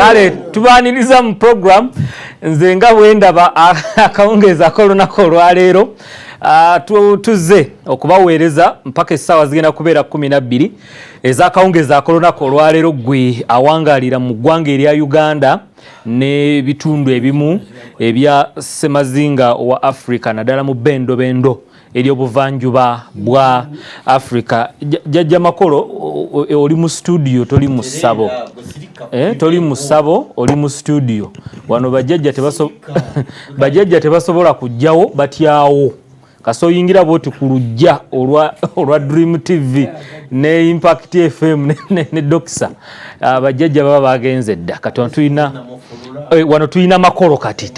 Kale tubaniriza mu program nze nga bwendaba akawungeza kolonako olwaleero tuze okubaweereza mpaka essaawa zigenda kubeera 12 ez'akawungeza kolonako olwaleero gwe awangalira mu ggwanga erya Uganda ne bitundu ebimu ebya Ssemazinga wa Africa naddala mu bendo eryobuvanjuba bwa Africa. Jajja Makolo oli mu studio toli mu ssabo. Toli mu ssabo oli mu studio. Wano bajjajja tebasobola kujjawo batyawo. Kasoyingira boti ku lujja olwa Dream TV ne Impact FM ne Doxa. Bajjajja baba bagenze dda. Kati wano tuyina Makolo kati.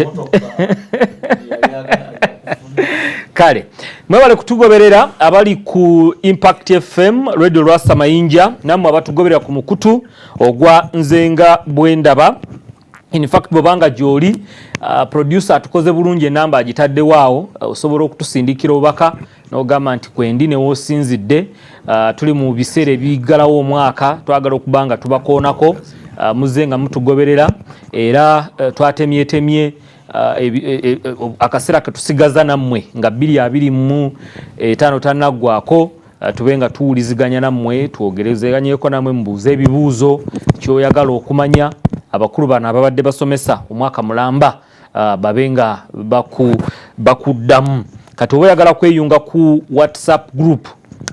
Kale mwebale kutugoberera abali ku Impact FM Radio Rasta Mayinja namwe abatugoberera ku mukutu ogwa Nzenga Bwendaba. In fact bobanga joli producer atukoze bulungi enamba agitadde waawo osobola okutusindikira obaka n'ogamba nti kwendi ne wosinzidde. Tuli mu biseera ebigalawo omwaka twagala okubanga tubakoonako muzenga mutugoberera era twatemyetemye akaseera ketusigaza nammwe nga 2025 tannaggwako tubenga tuwuliziganya nammwe twogerezeganyeko nammwe mubuuze ebibuuzo kyoyagala okumanya. Abakulu bano ababadde basomesa omwaka mulamba babenga bakuddamu. Kati oba oyagala kweyunga ku WhatsApp group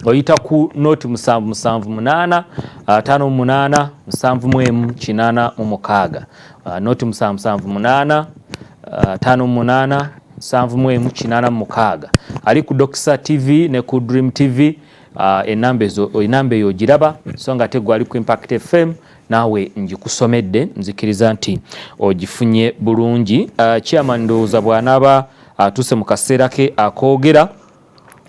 oyita ku note 778 58 71 note 778 58 71 ali ku Doxa TV ne ku Dream TV. Enamba eyo giraba so nga tegwa ali ku Impact FM nawe njikusomedde nzikiriza nti ogifunye bulungi. Chairman ndowooza bw'anaaba atuse mu kaseera ke akoogera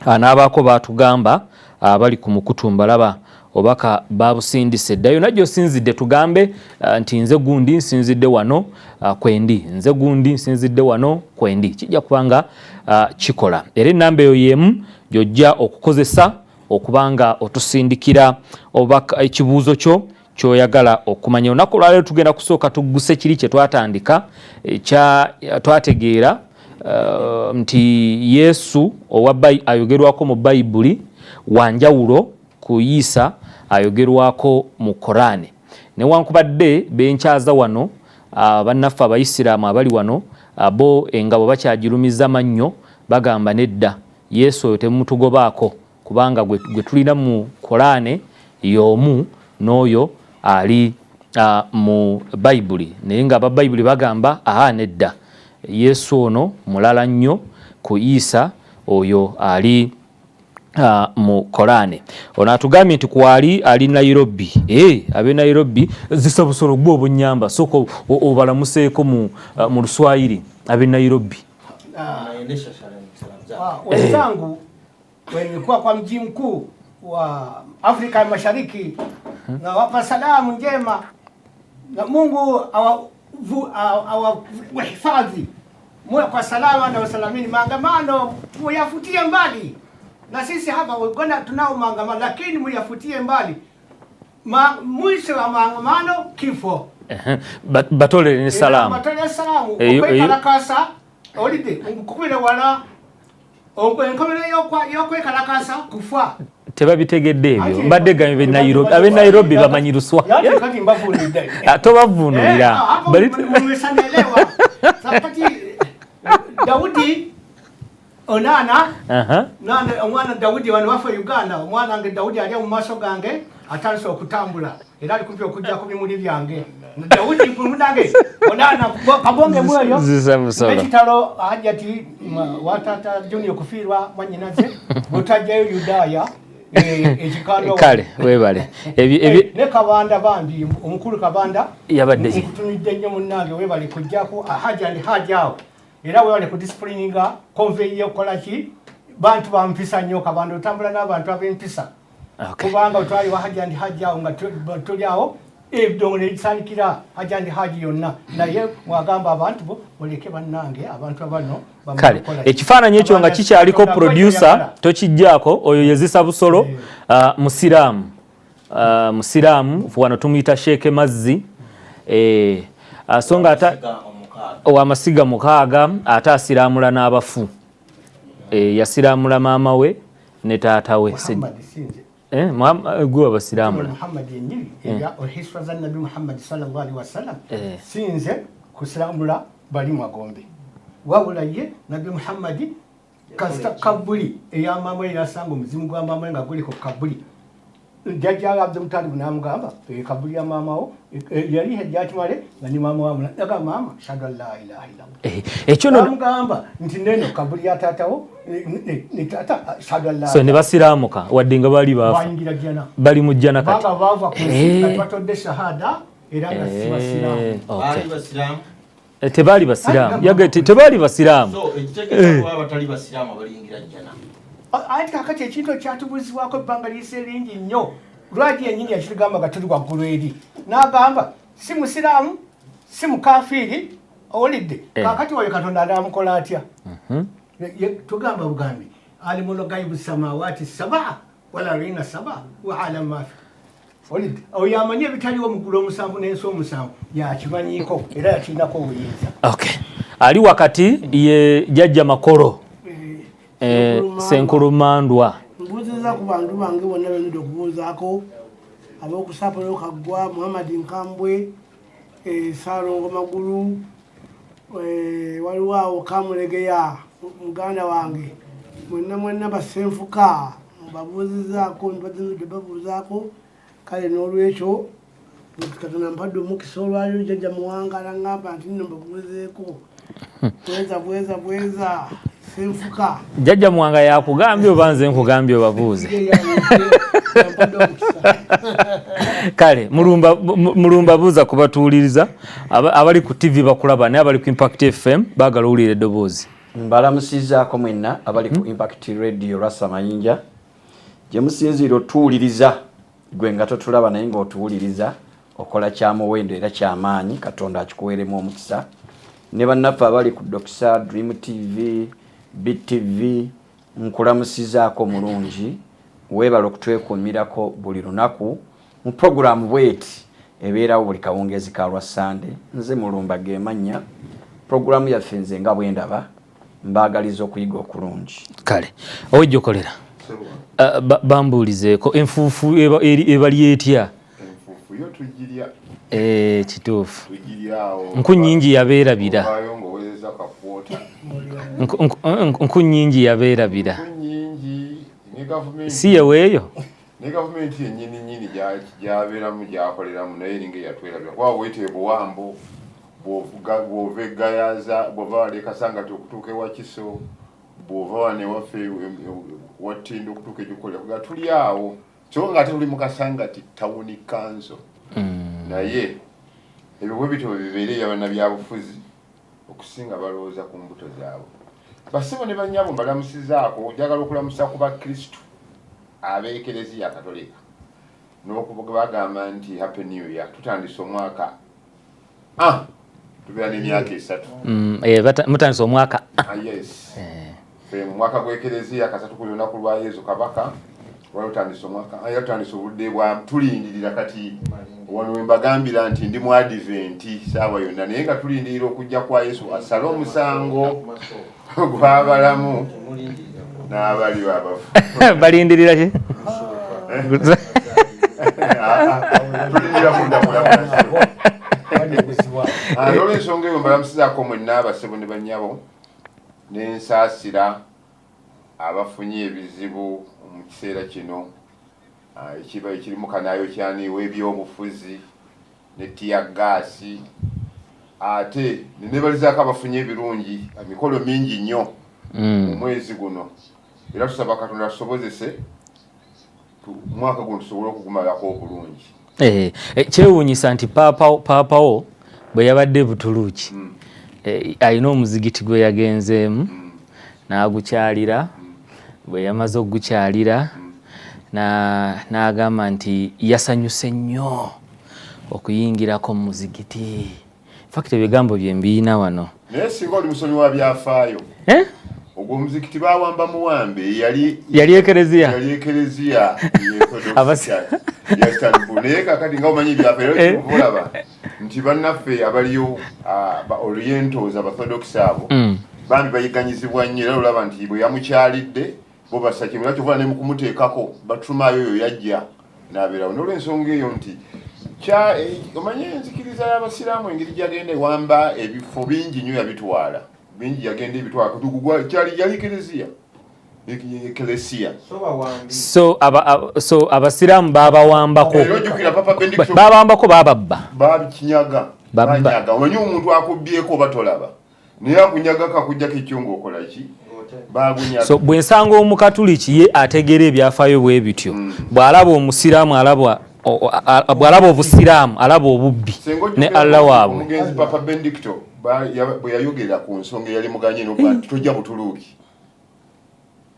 anaabako batugamba bali ku mukutu mbalaba obaka babusindise ddayo najjo osinzidde tugambe nti nze gundi nsinzidde wano kwendi nze gundi nsinzidde wano kwendi kijja kubanga kikola era enamba eyo yemu gyojja okukozesa okubanga otusindikira obaka ekibuuzo kyo kyoyagala okumanya. Olunaku lwaleero tugenda kusooka tugguse kiri kye twatandika twategeera nti Yesu ayogerwako mu Bayibuli wanjawulo ku Isa ayogerwako mu Korani. Newankubadde benkyaza wano bannaffe Abayisiraamu abali wano bo engabo bakyagirumiza mannyo bagamba nedda Yesu oyo temutugobaako kubanga gwe tulina mu Korani y'omu n'oyo ali mu Bayibuli. Naye nga Ababayibuli bagamba nedda Yesu ono mulala nnyo ku Isa oyo ali mu Korani. Ono atugambye nti kwali ali Nairobi. Abe Nairobi zisa busolo gwo obunyamba soko obalamuseeko mu Luswahili abe Nairobi. Wenzangu nilikuwa kwa mji mkuu wa Afrika Mashariki na wapa salamu njema na Mungu awahifadhi muwe kwa salama na usalamini. Maandamano muyafutie mbali, na sisi hapa Uganda tunao maandamano, lakini muyafutie mbali. Mwisho wa maandamano kifo. Batole ni salamu. Batole salamu. Okweka nakasa olide mukubire wala onkomere yokwe kalakasa kufa. Tebabitegedde ebyo mbadde gambe Nairobi abe Nairobi bamanyi Luswahili yani kati mbavulidde tobavunulira bali mwesanelewa sapati Daudi onana nana omwana Daudi wano wafa Uganda omwana nge Daudi ali mu maso gange atanso okutambula era ali kupyo kujja ku bimuli byange Daudi kumunange onana kabonge mweyo ekitalo hajati watata junior kufirwa mwanyinaze otajjayo Yudaya kale webale ne Kabanda bandi omukulu Kabanda yabadde kutumidde nnyo munnange webale kujjako hajao era webale ku disciplininga convey yokola ki bantu bampisa nnyo Kabanda otambula n'abantu ab'empisa kubanga otwali hajao nga tulyawo ebidongole ebisanikira haji yonna naye mwagamba abantu bo oleke bannange abantu abano kale ekifaananyi ekyo nga kikyaliko producer tokijjaako oyo yezisa busolo musiraamu wano tumuyita Sheikh Mazzi Songa ata ow'amasiga 6 ate asiramula n'abafu. Yasiramula maama we ne taata we. Gwe abasiramula. Muhammad yenyini ya hiswa za Nabii Muhammad sallallahu alaihi wasallam sinze kusiramula bali magombe. Wabula ye Nabii Muhammad kasta kabuli ya mama yasanga omuzimu gwa mama nga guli ko kabuli. Jajja Abdul Muttalib namugamba kabuli ya mama o yali hajjachimale nga ni mama wa daga mama shahadu la ilaha illallah. Ekyo namugamba nti neno kabuli ya tata o ni tata shahadu la. So ne basiramuka wadde nga bali bafa. Bali mujjana kati. Baba bava ku batodde shahada era nga sibasiramu. Bali basiramu. Tebali basiramu. Yagete tebali basiramu. So ekitegeeza kwa abatali basiramu abaliyingira jjana. Ati kakati ekintu kyatubuzibwako ebbanga lyise lingi nnyo. Lwaki yennyini yakitugamba nga tuli waggulu eri. N'agamba si musiraamu, si mukafiri, owulidde. Kakati oyo Katonda anamukola atya? Tugamba bugambi. Alimul ghaibi samawati sab'a wal ardina sab'a wa alam ma fi. Owulidde. Oyo amanyi ebitaliwo mu ggulu omusanvu n'ensi omusanvu. Yakimanyiiko era yakirinako obuyinza. Okay. Ali wakati ye Jjajja Makolo. Senkulumandwa mbuziza ku bantu bange bonna bendide okubuuzaako ab'okusapolo Kaggwa Muhammad Nkambwe Saalongo Magulu waliwo awo Kamulegeya muganda wange mwenna basenfuka mbabuuzizaako nibadde babuuzaako kale n'olwekyo Katonda mpadde omukisa olwaliro Jjajja Muwangala ngamba nti nno mbabuuzeeko bweza senfuka Jjajja Muwanga yakugambye oba nze nkugambye obabuuze. Kale mulumba buuza kubatuuliriza abali ku TV bakulaba naye abali ku Impact FM baagala owulira eddoboozi. Mbalamusizaako mwenna abali ku Impact Radio Rasa Mayinja gye musinziira otuwuliriza gwe nga totulaba naye ng'otuwuliriza okola kyamuwendo era kyamaanyi Katonda akikuweeremu omukisa. Ne bannaffe abali ku Doxa Dream TV BTV nkulamusizaako mulungi weebala okutwekuumirako buli lunaku mu programu bweti ebeerawo buli kawungezi ka lwa Sunday. Nze Mulumba ge mannya programu yaffe nze nga bwendaba mbaagaliza okuyiga okulungi. Kale owejja okolera bambuulizeeko enfuufu ebali etya? Enfuufu yo tugirya. Kituufu. Tugiryawo. Nku nnyingi yabeerabira. Nku nnyingi yabeerabira. Si yeweeyo? Ne gavumenti yennyini gyabeeramu gyakoleramu naye eringa eyatwerabira. Kuba weetee buwambo bw'ova eggayaza bw'ova wali Kasangati okutuuka ewa Kiso bw'ova wane waffe Wattindo okutuuka egikolera kuga tuli awo so nga ate tuli mu Kasangati tawuni kanso. Naye ebyo bwe bityo bibeere bannabyabufuzi okusinga balowooza ku mbuto zaabwe. Basibo ne bannyabo mbalamusizaako njagala okulamusa ku Bakristu ab'Ekereziya Katolika n'okuvuga bagamba nti Happy New Year tutandise omwaka tubeera n'emyaka 3. Mutandise omwaka yes. Mu mwaka gw'Ekereziya kasatu ku lunaku lwa Yesu Kabaka walutandise omwaka yatandise obudde bwa tulindirira kati wano we mbagambira nti ndi mu Adventi saawa yonna naye nga tulindirira okujja kwa Yesu asale omusango gw'abalamu n'abali abafu. Balindirira ki? Tulindira kundamulamu. Olw'ensonga eyo mbalamusizaako mwenna abasebo ne bannyabo n'ensaasira abafunye ebizibu mu kiseera kino ekiba ekirimu kanaayokyani w'ebyobufuzi ne tiyagaasi ate nenebalizaako abafunye ebirungi emikolo mingi nnyo mu mwezi guno era tusaba Katonda tusobozese omwaka guno tusobole okugumalako obulungi. Kyewuunyisa nti paapawo bwe yabadde Butuluki alina omuzigiti gwe yagenzeemu n'agukyalira bwe yamaze okugukyalira n'agamba nti yasanyuse nnyo okuyingirako mu muzigiti. Fact ebigambo bye mbiina wano. Naye singa oli musomi wa byafaayo ogwo omuzigiti baawamba muwambe yali Ekereziya ya Istanbul naye kakati nga omanyi byaffe olaba nti bannaffe abaliyo ba Orientals Aborthodox abo bambi bayiganyizibwa nnyo era olaba nti bwe yamukyalidde bo basakimira kyova ne mukumuteekako batumayo oyo yajja n'abeerawo n'olw'ensonga eyo nti omanyi enzikiriza y'abasiraamu engeri gyagenda ewamba ebifo bingi nnyo yabitwala bingi yagenda ebitwala kutugugwa kyali yali ekelesiya so abasiraamu babawambako bababba babikinyaga banyaga omanyi omuntu akubbyeko batolaba naye akunyagako akujjako ekyongo okola ki bagunyaga so bwensanga omukatuliki ye ategera ebyafaayo bwe bityo bw'alaba omusiraamu bw'alaba obusiraamu alaba obubbi ne Allah waabwe omugenzi Papa Benedicto bwe yayogera ku nsonga eyali muganye n'okuba tojja Butuluuki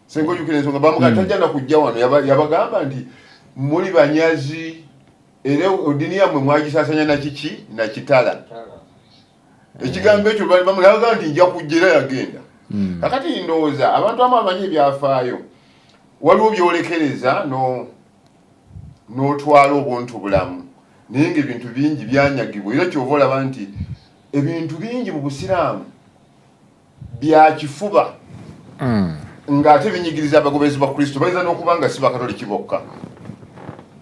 senga ojjukira ensonga bamugamba tajja na kujja wano yabagamba nti muli banyazi era odini yammwe mwagisaasanya na kiki na kitala ekigambo ekyo bamulaba nti nja kujja era yagenda kakati ndowooza abantu amu amanyi ebyafaayo waliwo byolekereza n'otwala obuntu bulamu naye ng'ebintu bingi byanyagibwa era kyova olaba nti ebintu bingi mu busiraamu byakifuba ng'ate binyigiriza abagobezi ba Kristo bayinza n'okuba nga si bakatoliki bokka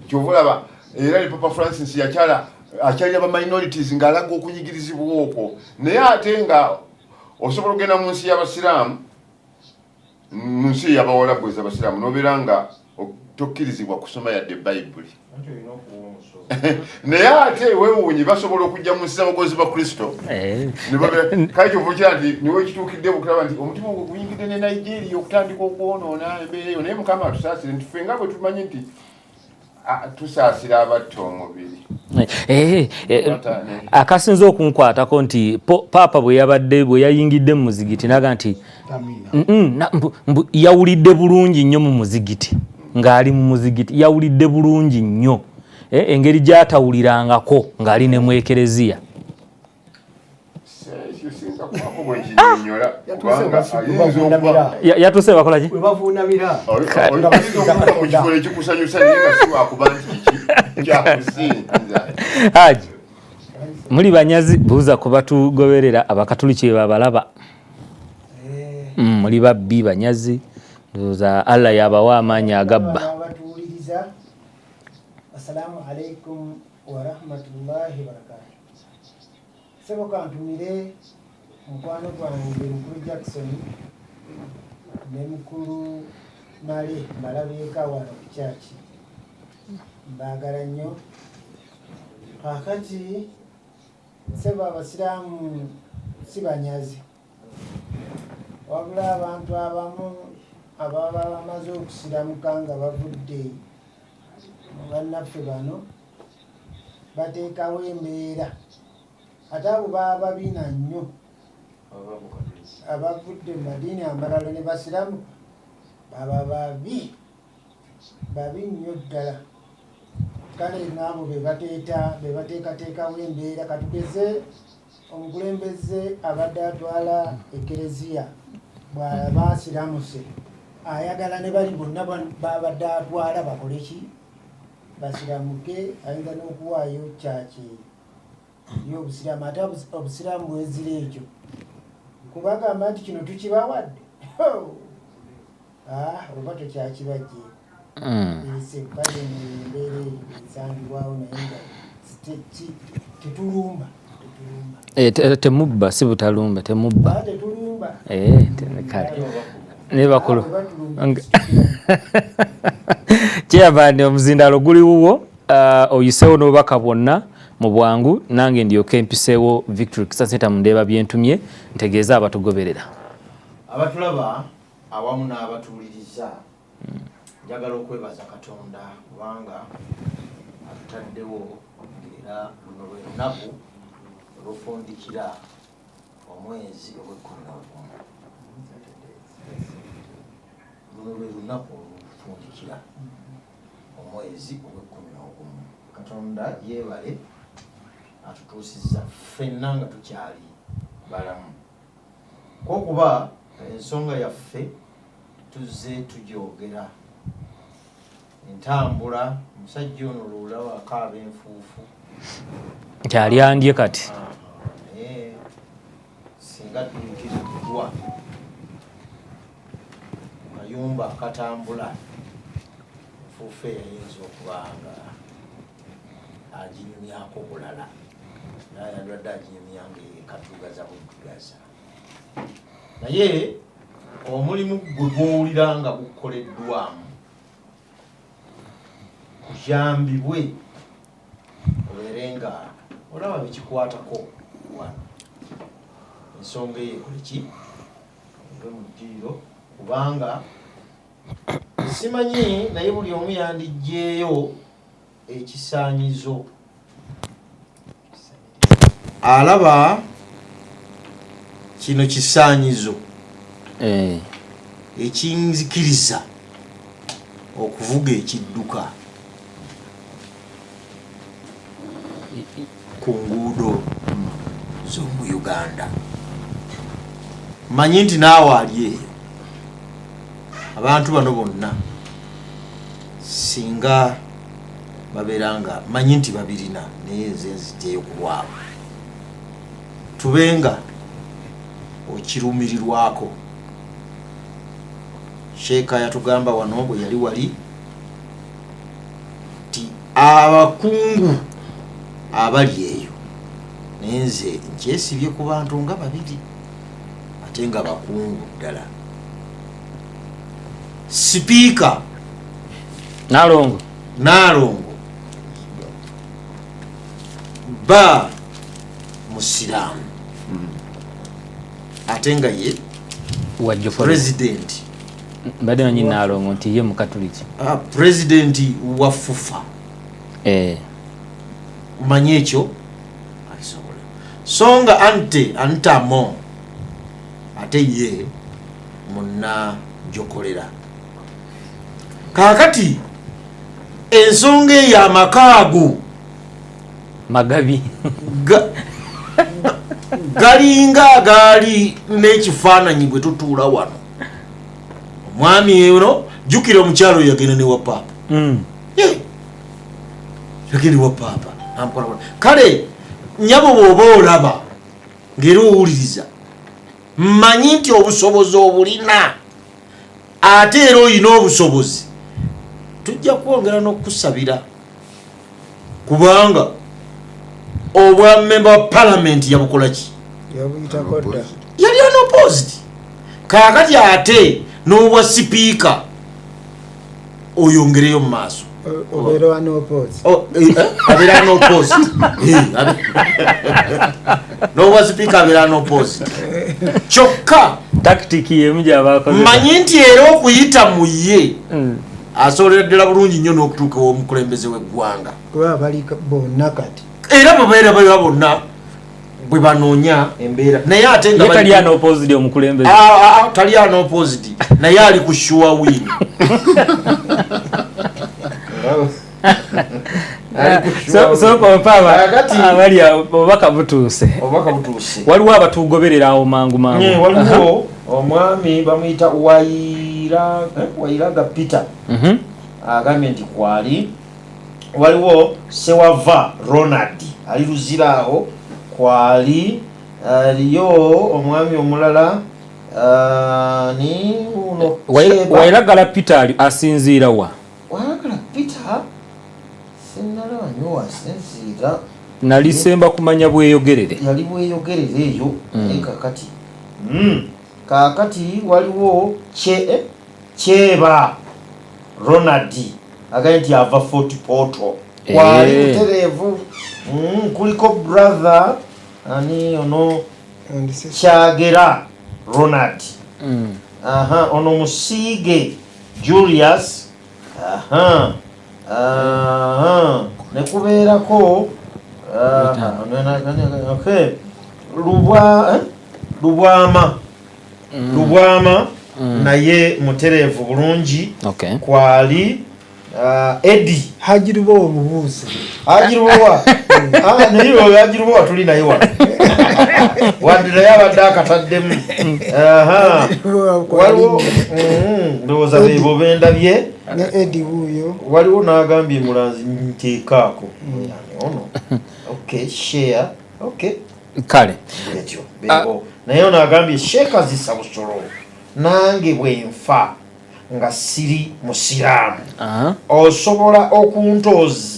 kyova olaba era ne Papa Francis akyalira ba minorities ng'alaga okunyigirizibwa okwo naye ate nga osobola okugenda mu nsi y'abasiraamu mu nsi y'abawalabu ez'abasiraamu n'obeera nga tokkirizibwa kusoma yadde Bayibuli naye ate weewuunye basobola okujja mu nsi z'abagozi ba Kristo kale kyovukira nti niwe kituukidde bukulaba nti omutima gwe guyingidde ne Nigeria okutandika okwonoona embeera eyo naye Mukama atusaasire nti ffe nga bwe tumanyi nti tusaasira abatta omubiri akasinza okunkwatako nti paapa bwe yayingidde mu muzigiti naga nti yawulidde bulungi nnyo mu muzigiti ng'ali mu muzigiti yawulidde bulungi nnyo engeri gy'atawulirangako ng'ali ne mu ekereziya yatuuse bakolaki webavuunamira mukifo ekikusanyusa naye nga siwakuba nti kiki kyakusinza Haji muli banyazi buuza ku batugoberera abakatuliki babalaba muli babbi banyazi ndowooza Allah yabawa amaanyi agabba. Assalamu alaikum wa rahmatullahi wa barakatuh. Sebo kantumire mukwano gwange mukulu Jackson ne mukulu Mali malabeka wano ku church mbagala nnyo kakati sebo abasiraamu si banyazi wabula abantu abamu ababa bamaze okusiramuka nga bavudde bannaffe bano bateekawo embeera ate abo baba babina nnyo abavudde mu madiini amalala ne basiramu baba babi nnyo ddala kale naabo bebateekateekawo embeera katugeze omukulembeze abadde atwala ekereziya bw'aba asiramuse ayagala ne bali bonna babadde atwala bakole ki basiramuke ayinza n'okuwaayo kyaki y'obusiraamu ate obusiraamu bwezira ekyo kubagamba nti kino tukibawadde oba tokyakibajje kale embeera esangibwawo naye nga tetulumba temubba si butalumba temubba tetulumba kale ne bakulu kyeyavadde omuzindalo guli wuwo oyiseewo n'obubaka bwonna mu bwangu nange ndyoke mpiseewo Victory Kisaseta mundeeba byentumye ntegeeza abatugoberera abatulaba awamu n'abatuwuliriza njagala okwebaza Katonda kubanga atutaddewo era luno lwe lunaku olufundikira omwezi ogw'ekumi luno lwe lunaku olufundikira omwezi ogw'ekumi n'ogumu Katonda yeebale atutuusizza ffenna nga tukyali balamu kwokuba ensonga yaffe tuzze tugyogera entambula omusajja ono lwolaba akaaba enfuufu kyali andye kati naye singa tuyitiriddwa mayumba akatambula enfuufu eyayinza okubanga aginyumyako bulala naye yandwadde aginyumyanga ekatugaza bwetugaza naye omulimu gwe gwowulira nga gukoleddwamu kuyambibwe obeere nga olaba bekikwatako wano ensonga eyo ekoleki ove mu ddiiro kubanga simanyi naye buli omu yandiggyeyo ekisaanyizo alaba kino kisaanyizo ekinzikiriza okuvuga ekidduka ku nguudo z'omu Uganda. Manyi nti naawe ali eyo abantu bano bonna singa babeera nga manyi nti babirina naye nze nziteyo ku lwabwe tubenga okirumirirwako. Sheeka yatugamba wano bwe yali wali ti abakungu abali eyo naye nze nkyesibye ku bantu nga babiri ate nga bakungu ddala. Sipiika Nalongo ba musiraamu ate nga ye president mbadde nanyi Nalongo nti ye mukatuliki president wa FUFA manyi ekyo asobola songa antamo ate ye munna jokolera kakati ensonga eyo amakaago magabi galinga agaali n'ekifaananyi bwe tutuula wano. Omwami ono jjukira omukyalo yagenda ne wa paapa yagenda wa paapa kale nyabo bw'oba olaba ng'era owuliriza mmanyi nti obusobozi obulina ate era oyina obusobozi tujja kwongera n'okusabira kubanga obwa member wa parliament yabukola ki yali unopposed kakati ate n'obwa sipiika oyongereyo mu maaso obeera unopposed abeera unopposed n'obwa sipiika abeera unopposed kyokka tactiki yemu gy'abakoze manyi nti era okuyita mu ye asobolera ddala bulungi nnyo n'okutuuka omukulembeze w'eggwanga kuba bali bonna kati era babeera baba bonna bwe banoonya embeera naye ate nga tali unopposed omukulembeze tali unopposed naye ali ku sure win abali obubaka butuuse waliwo abatugoberera awo mangu waliwo omwami bamuyita Wairaga Peter agambye nti kwali waliwo Sewava Ronald ali Luziraawo kwali aliyo omwami omulala ni uno Wairagala Peter asinziira wa Wairagala Peter senala wanyo asinziira nalisemba kumanya bweyogerere yali bweyogerere eyo kakati waliwo Kyeba Ronald agambye nti ava Fort Portal kwali mutereevu kuliko brother ani ono Kyagera Ronald ono Musiige Julius nekubeerako Lubwama naye mutereevu bulungi kwali Eddie Hajirubo omubuuzi Hajirubowa naye Hajirubowa tuli naye wano wadde naye abadde akataddemu waliwo ndowooza beebo bendabye ne Eddie wuyo waliwo n'agambye Mulanzi nteekaako ono okay share okay kale ekyo naye ono agambye sheeka zisa busolo nange bwe nfa nga siri musiraamu osobola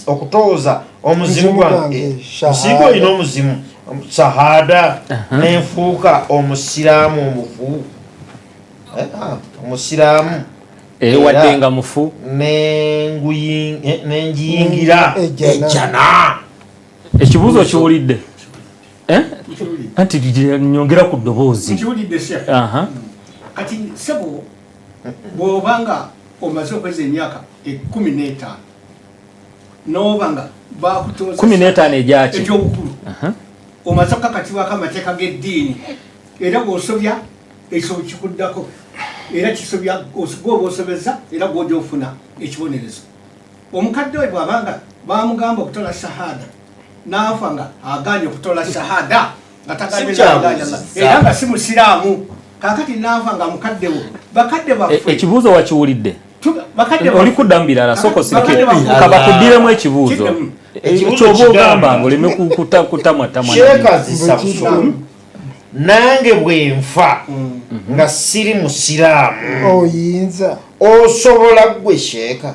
okutooza omuzimu gwange musigo olina omuzimu shahada nenfuuka omusiraamu omufu omusiraamu wadde nga mufu nenjiyingira ejjana. Ekibuuzo kiwulidde anti nyongera ku ddoboozi nkiwulidde se kati sebo bw'obanga omaze okweza emyaka 15 n'obanga bakutooza 15 egyaki ekyobukulu omaze okukakatibwako amateeka g'eddiini era bw'osobya ekisobo kikuddako era kisobya gwoba osobeza era gwojja ofuna ekibonerezo. Omukadde we bw'abanga bamugamba okutola shahada n'afa nga aganye okutola shahada nga tagaanye era nga si musiraamu kakati n'afa nga mukadde we bakadde baffe ekibuuzo wakiwulidde oli kudda mu birala soko sirike kabakuddiremu ekibuuzo ekyoba ogamba nga oleme kutamwatamwa sheeka zisabusolo nange bwe nfa nga siri musiraamu oyinza osobola gwe sheeka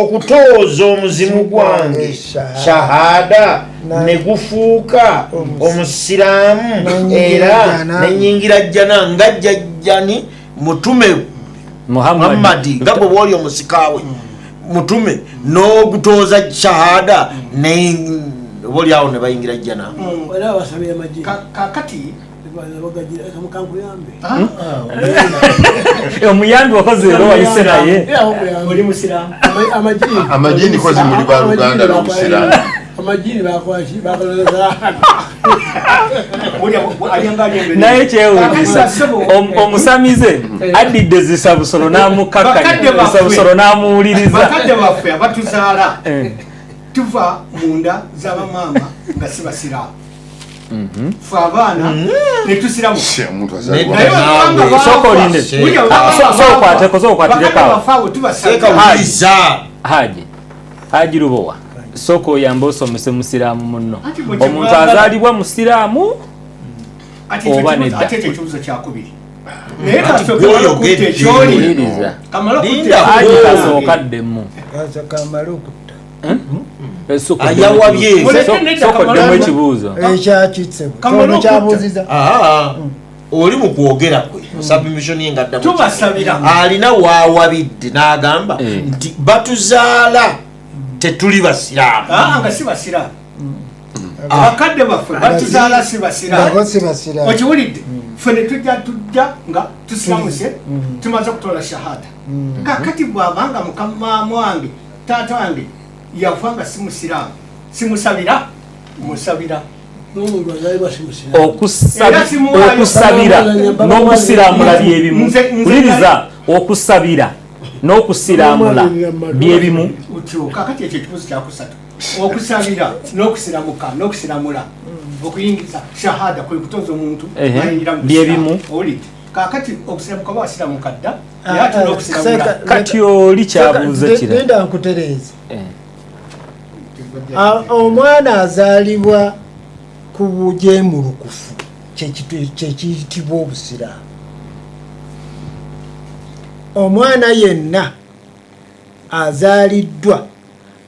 okutooza omuzimu gwange shahada ne gufuuka omusiraamu era nenyingira jjana nga jjajjani mutume Muhammadi nga bwe bwoli omusikaawe mutume n'ogutooza shahada boli awo ne bayingira jjana. Kakati omuyambi wakoze ero wayise naye oli musiraamu amajini kozi muli ba Luganda n'omusiraamu amajini bakoleza naye kyewuunyisa omusamize addidde zisabusolo n'amukakanya zisabusolo n'amuwuliriza bakadde baffe abatuzaala tuva munda z'abamaama nga si basiraamu fe abaana netusiramu sokolinde sokwatirekawo haji lubowa soko oyamba osomese musiraamu munno omuntu azaalibwa musiraamu oba nedda ekibuzo kyakubiri naye kasookedde kyoliwuliriza haji kasookaddemu sokoddemu ekibuuzo ekyakitsebuno kyabuuziza oli mu kwogera kwe submission ye ngaddamu tubasabira alina waawabidde n'agamba nti batuzaala tetuli basiraamu nga si basiraamu bakadde baffe batuzaala si basiraamu okiwulidde ffe ne tujja nga tusiramuse tumaze okutola shahada kakati bw'abanga mukama wange taata wange yafa nga si musiraamu simusabira musabira okusabira n'okusiramula byebimu uliriza okusabira n'okusiramula byebimu kakati ekyo ekibuzo kyakusatu okusabira n'okusiramuka n'okusiramula okuyingiza shahada kwe kutoza omuntu ayingira mu byebimu olidde kakati okusiramuka oba wasiramuka dda era tulina okusiramula kati oli kyabuuze kira nenda nkutereeza omwana azaalibwa ku bujeemulukufu kyekiyitibwa obusiraamu. Omwana yenna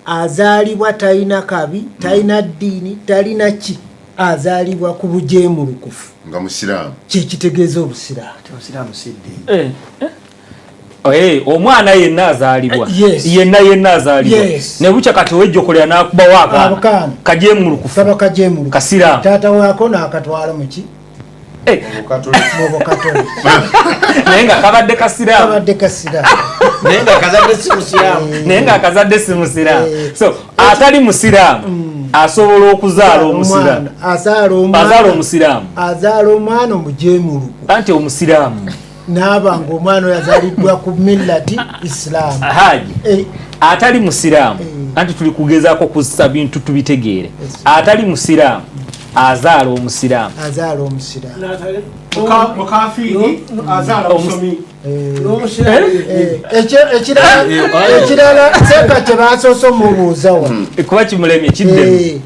azaalibwa talina kabi talina ddiini talina ki azaalibwa ku bujeemulukufu nga musiraamu kyekitegeeza obusiraamu. omwana yenna azaalibwa yenna azaalibwa ne bukya kati wejjokolera n'akubawo akaana kajeemulukufu kasiraamu taata waako n'akatwala muki mubukatoliki naye nga kabadde kasiraamu naye nga akazadde si musiraamu. So atali musiraamu asobola okuzaala omusiraamu azaala omwana omujeemulukufu anti omusiraamu n'abanga omwana oyo azaaliddwa ku millati islaamu. haji atali musiraamu anti tuli kugezaako kussa bintu tubitegeere atali musiraamu azaala omusiraamu mukafiiri azaala omusomi ekirala seeka kyebasoose omubuuzawa kuba kimulemye kiddemu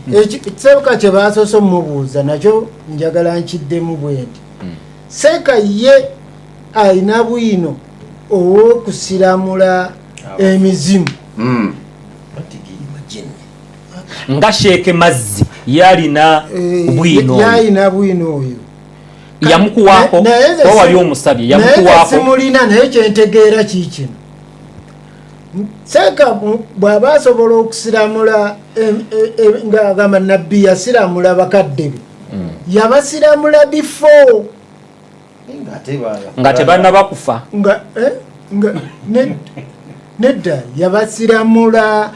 seeka kyebasoose omubuuza nakyo njagala nkiddemu bwe nti seeka ye alina bwino ow'okusiramula emizimu nga Sheeke Mazzi yalina bwino oyo yamukuwaako oba wali omusabye yamukuwaako simulina naye kyentegeera kiikino seeka bw'aba asobola okusiramula ng'agamba nabbi yasiramula bakadde be yabasiramula bifo nga tebannaba kufa nedda yabasiramula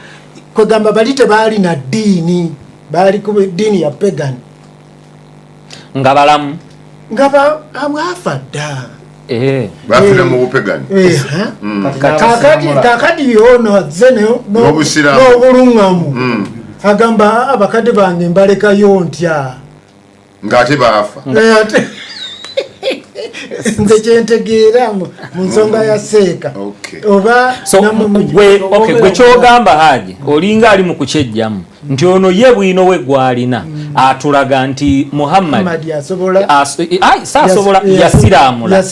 kwegamba bali tebaalina ddiini baali ku ddiini ya pagan nga balamu nga bwafa dda bafira mu bupegani kakati yono azze n'obuluŋŋamu agamba abakadde bange mbalekayo ntya ng'ate baafa nze kyentegeera mu nsonga ya seeka oba gwe kyogamba Haji olinga ali mu kukyejjamu nti ono ye bwino we gwalina atulaga nti Muhammad saasobola yasiramula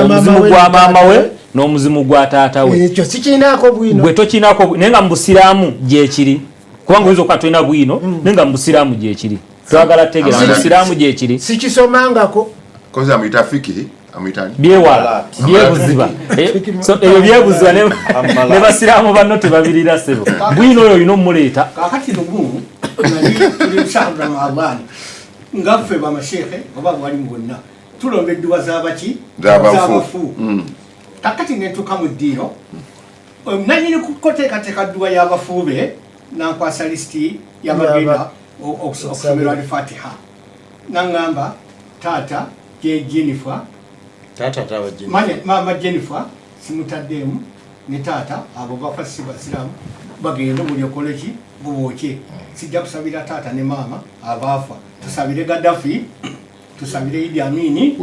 omuzimu gwa maama we n'omuzimu gwa taata we ekyo sikinaako bwino gwe tokinaako naye nga mu busiraamu gyekiri kubanga oyinza okuba tolina bwino naye nga mu busiraamu gyekiri twagala tutegeera mu busiraamu gyekiri sikisomangako kozi amuyita fikiri amuyitani byewala byebuziba ebyo byebuziba ne basiraamu banno tebabirira sebo bwino oyo olina omuleeta kakati lumu nali tuli nsambula mu abaana ngaffe bamasheekhe oba bwali mu bonna tulomba edduwa z'abaki z'abafu kakati nentuuka mu ddiiro nanyini kuteekateeka dduwa y'abafu be nankwasa lisiti yabagenda okusomerwa alifatiha naŋŋamba taata Jennifer mama Jennifer simutaddeemu ne taata abo bafasi basiramu bagenda mulyokoleki bubookye sijja kusabira taata ne maama abaafa tusabire Gaddafi tusabire Idi Amini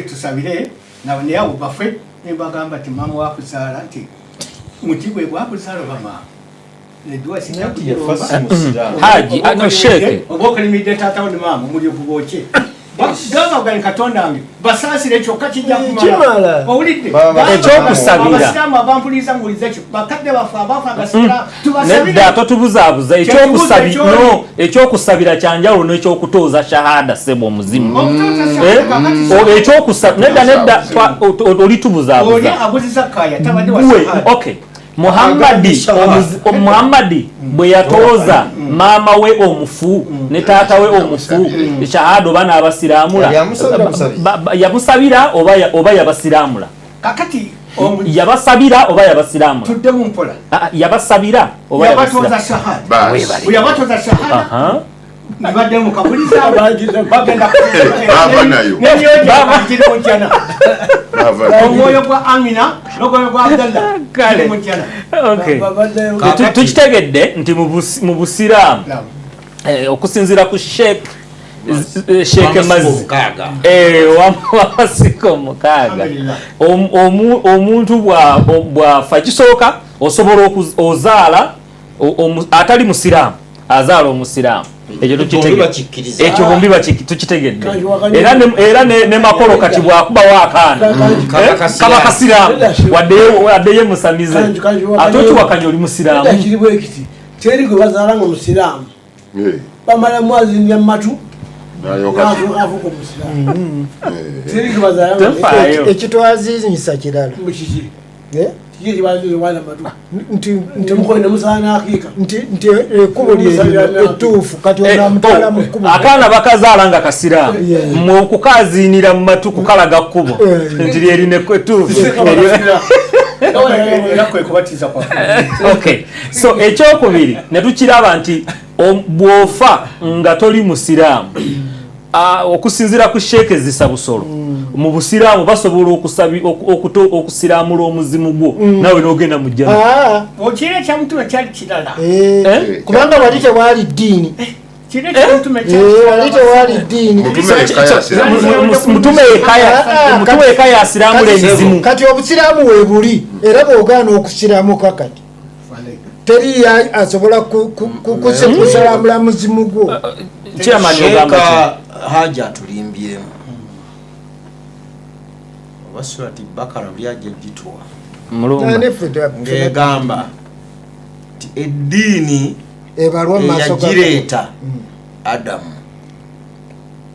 tusabire naye abo bafe nebagamba ti maama wakuzaala nti muti bwe bwakuzaala bama nedduwa sijja kujiromba Haji Sheeke oba okalimidde taata wo ne maama mulyo bubookye gamba gani Katonda wange basaasire kyokka kijja kumala owulidde ekyokusabira abasiraamu abampuliza mulize kyo bakadde bafe abafa agasira tubasabire nedda totubuzaabuza ekyokusabira kyanjawulo n'ekyokutooza shahada sebo omuzimu nedda olitubuzaabuza oli aguziza kaya tabadde wa shahada Muhammadi bwe yatooza maama we omufu ne taata we omufu shahada oba n'abasiramula yamusabira oba yabasiramula kakati yabasabira oba yabasiramula tuddemu mpola yabasabira oba yabatoza shahada yabatoza shahada nibadde mukabuliza bagenda nenyojeajirimujana omwoyo gwa Amina n'omwoyo gwa Abdallah jirimujana tukitegedde nti mu busiraamu okusinziira ku Sheeke Mazzi wamasika omukaaga omuntu bwafa kisooka osobola ozaala atali musiraamu azaala omusiraamu ekyo bombi tukitegedde era ne makolo kati bwakubawo akaana kaba kasiraamu wadde ye musamize ate okiwakanya oli musiraamu teri gwe bazaala nga musiraamu bamala mwazimbya mumatu ekitwazinyisa kirala nti ekkubo lyettuufu kati onamutwala mu kkubo akaana bakazaala nga kasiraamu mmwe okukaziinira mu matu kukalaga kkubo nti lyerina ettuufu so ekyokubiri ne tukiraba nti bw'ofa nga toli musiraamu okusinziira ku Sheeke Zisa Busolo mu busiraamu basobola okusiramula omuzimu gwo nawe n'ogenda mu jjana. Okire kya mutume kyali kirala. Kubanga wali tewali ddiini. Kire kya mutume wali tewali ddiini. Mutume ekaya asiramula emizimu. Kati obusiraamu weebuli era bw'ogaana okusiramuka kati teri asobola kusalamula muzimu gwo. Sheeka Haja atulimbyemu oba surati Bakara lyajja gituwa ng'egamba nti eddiini eyagireeta Adamu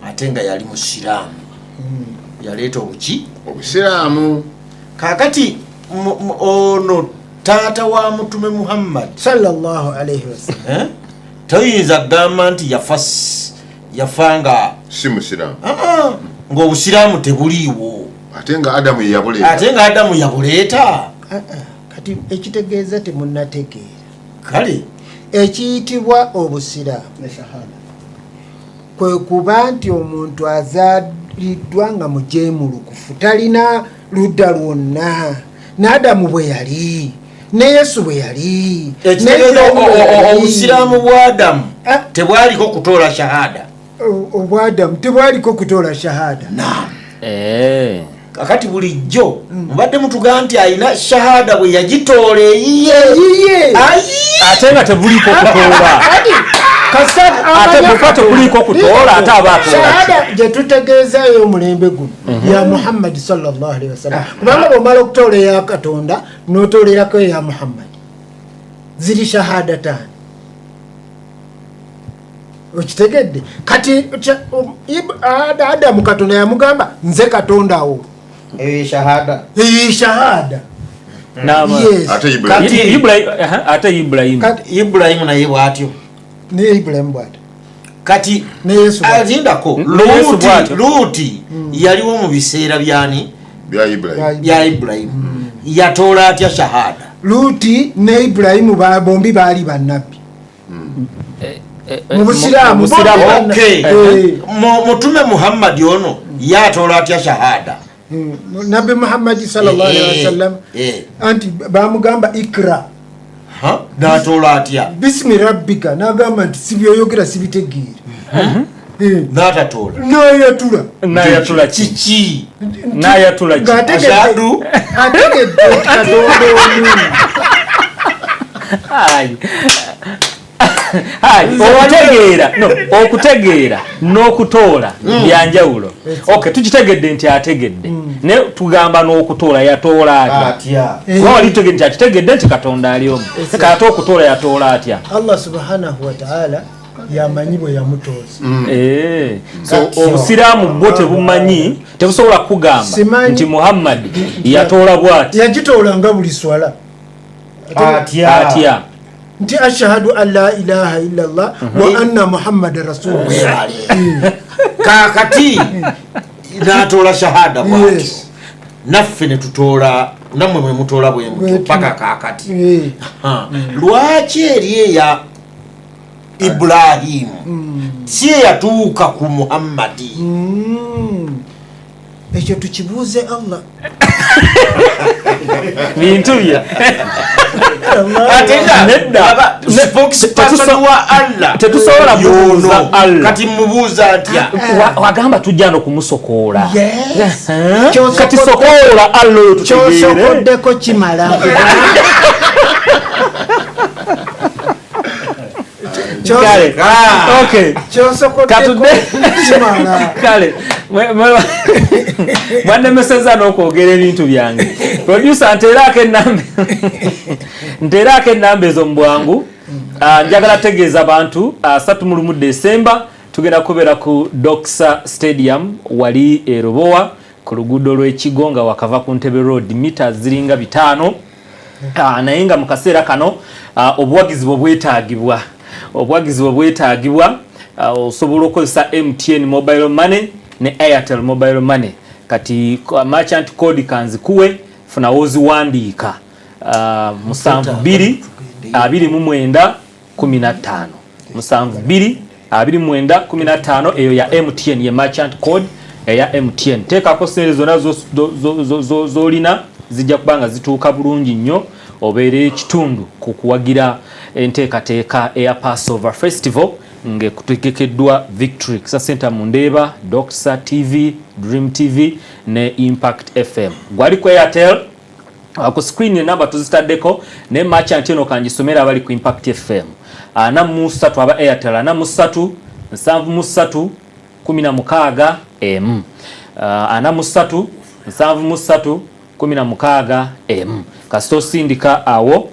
ate nga yali musiraamu yaleeta obuki obusiraamu. Kakati ono taata wa mutume Muhammad sallallahu alayhi wasallam toyinza kugamba nti yafa nga si musiraamu ng'obusiraamu tebuliiwo ate nga Adamu yabuleeta. kati ekitegeeza temunnategeera kale ekiyitibwa obusiraamu kwe kuba nti omuntu azaaliddwa nga mujeemulukufu talina ludda lwonna n'Adamu bwe yali ne Yesu bwe yali. Obusiraamu bwa Adamu tebwaliko kutoola shahada. Obwadamu tebwaliko kutoola shahada. Kakati bulijjo mubadde mutuga nti alina shahada bwe yagitoola eyiye ate nga tebuliko kutoola. Ate bukate buliko kutoola ate abaatoola. Shahada gye tutegeezaayo omulembe guno ya Muhammad sallallahu alaihi wasallam. Kubanga bw'omala okutoola eya Katonda n'otoolerako eya Muhammad ziri shahadatan. Okitegedde kati Adamu Katonda yamugamba nze Katonda wo. Shahada. Shahada. Ate Ibrahim naye bw'atyo. Ne Ibrahim bw'atyo. Kati ne Yesu azindako Luuti yaliwo mu biseera byani bya Ibrahim. Yatoola atya shahada. Luuti ne Ibrahim bombi baali bannabbi. Mu busiraamu. Mutume Muhammad ono yatoola atya shahada. Nabi Muhammad sallallahu alaihi wasallam anti bamugamba ikra n'atoola atya bismi rabbika n'agamba nti sibyoyogera sibitegeera n'atatoola n'ayatula kiki n'ayatula ashadu ategedde okutegeera n'okutoola byanjawulo. Tukitegedde nti ategedde naye tugamba n'okutoola yatoola atya. Wali tutegedde nti akitegedde nti Katonda ali omu ate okutoola yatoola atya. Allah subhanahu wa ta'ala yamanyi bwe yamutooza. Obusiraamu bwo tebumanyi tebusobola kugamba nti Muhammad yatoola bw'ati yagitoola nga buli swala atya nti ashhadu an la ilaha illa Allah wa anna Muhammadan rasulullah. Kakati n'atoola shahada bw'atyo naffe ne tutoola nammwe mwe mutoola bwe mutyo paka kaakati. Lwaki eri eya Ibrahimu si eyatuuka ku Muhammadi? Ekyo tukibuuze Allah. bintu bye tetusobola kubuuza Allah. Kati mubuuza atya? Wagamba tujja n'okumusokoola. Kati sokoola Allah oyo tutegeere. Kyosokoddeko kimala. Kale mwannemeseza n'okwogera ebintu byange. Producer nteerako ennamba ezo mu bwangu. Njagala tegeeza abantu 31 December tugenda kubeera ku Doxa Stadium wali e Robowa ku luguudo lw'Ekigo nga wakava ku Ntebe Road mita ziringa 5. Naye nga mu kaseera kano obuwagizi bwetaagibwa osobola okukozesa MTN mobile money ne Airtel mobile money. Kati merchant code kanzikuwe funa oziwandiika 722915 722915 eyo ya MTN ye merchant code eya MTN teekako sente zonna z'olina zijja kubanga zituuka bulungi nnyo obeera ekitundu ku kuwagira enteekateeka eya Passover Festival ng'ekutegekeddwa Victory Kisa Center mu Ndeeba, Doxa TV, Dream TV ne Impact FM. Gwali ku Airtel ku screen enamba tuzitaddeko ne merchant eno kangisomera abali ku Impact FM. 43 aba Airtel 43 73 16 M. 43 73 16 M. Kasito sindika awo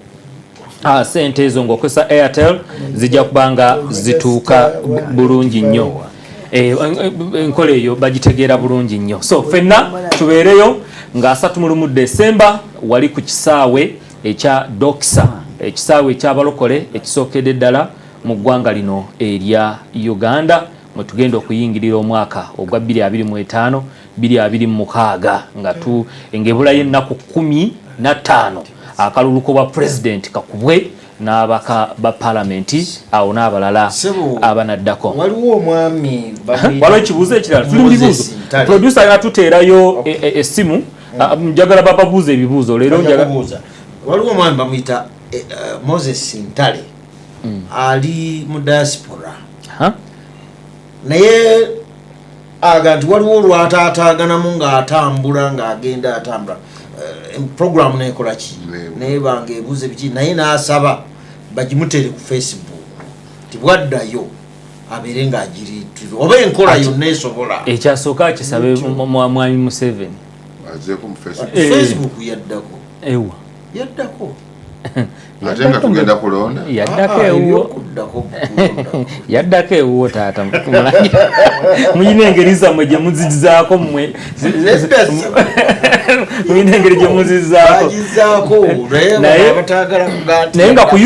sente ezo ng'okozesa Airtel zijja kubanga zituuka bulungi nnyo. Enkola eyo bagitegeera bulungi nnyo. So fenna tubeereyo nga 3 Desemba wali ku kisaawe ekya Doxa, ekisaawe ekyabalokole ekisookedde ddala mu ggwanga lino erya Uganda mwe tugenda okuyingirira omwaka ogwa 2025 2026 nga engebulayo ennaku 15 akaluluko bwa president kakubwe n'abaka ba parliament awo n'abalala abanaddako. Waliwo omwami waliwo ekibuuzo ekirala tuli mu bibuuzo producer yatuteerayo essimu njagala bababuuza ebibuuzo leero njagala waliwo omwami bamuyita Moses Ntale ali mu diaspora naye aga nti waliwo olwataataaganamu ng'atambula ng'agenda atambula programu nekola ki naye bange ebuuze biki naye n'asaba bagimutere ku Facebook tibwaddayo abeere ng'agiriitira oba enkola yonna esobola ekyasooka kisabe mwami Museveni azeeko mu Facebook yaddako yaddako ate nga tugenda kulonda yaddako ewuwo taata muyina engeri zammwe gye muzizaako mmwe muyina engeri gye muzizaako naye nga ku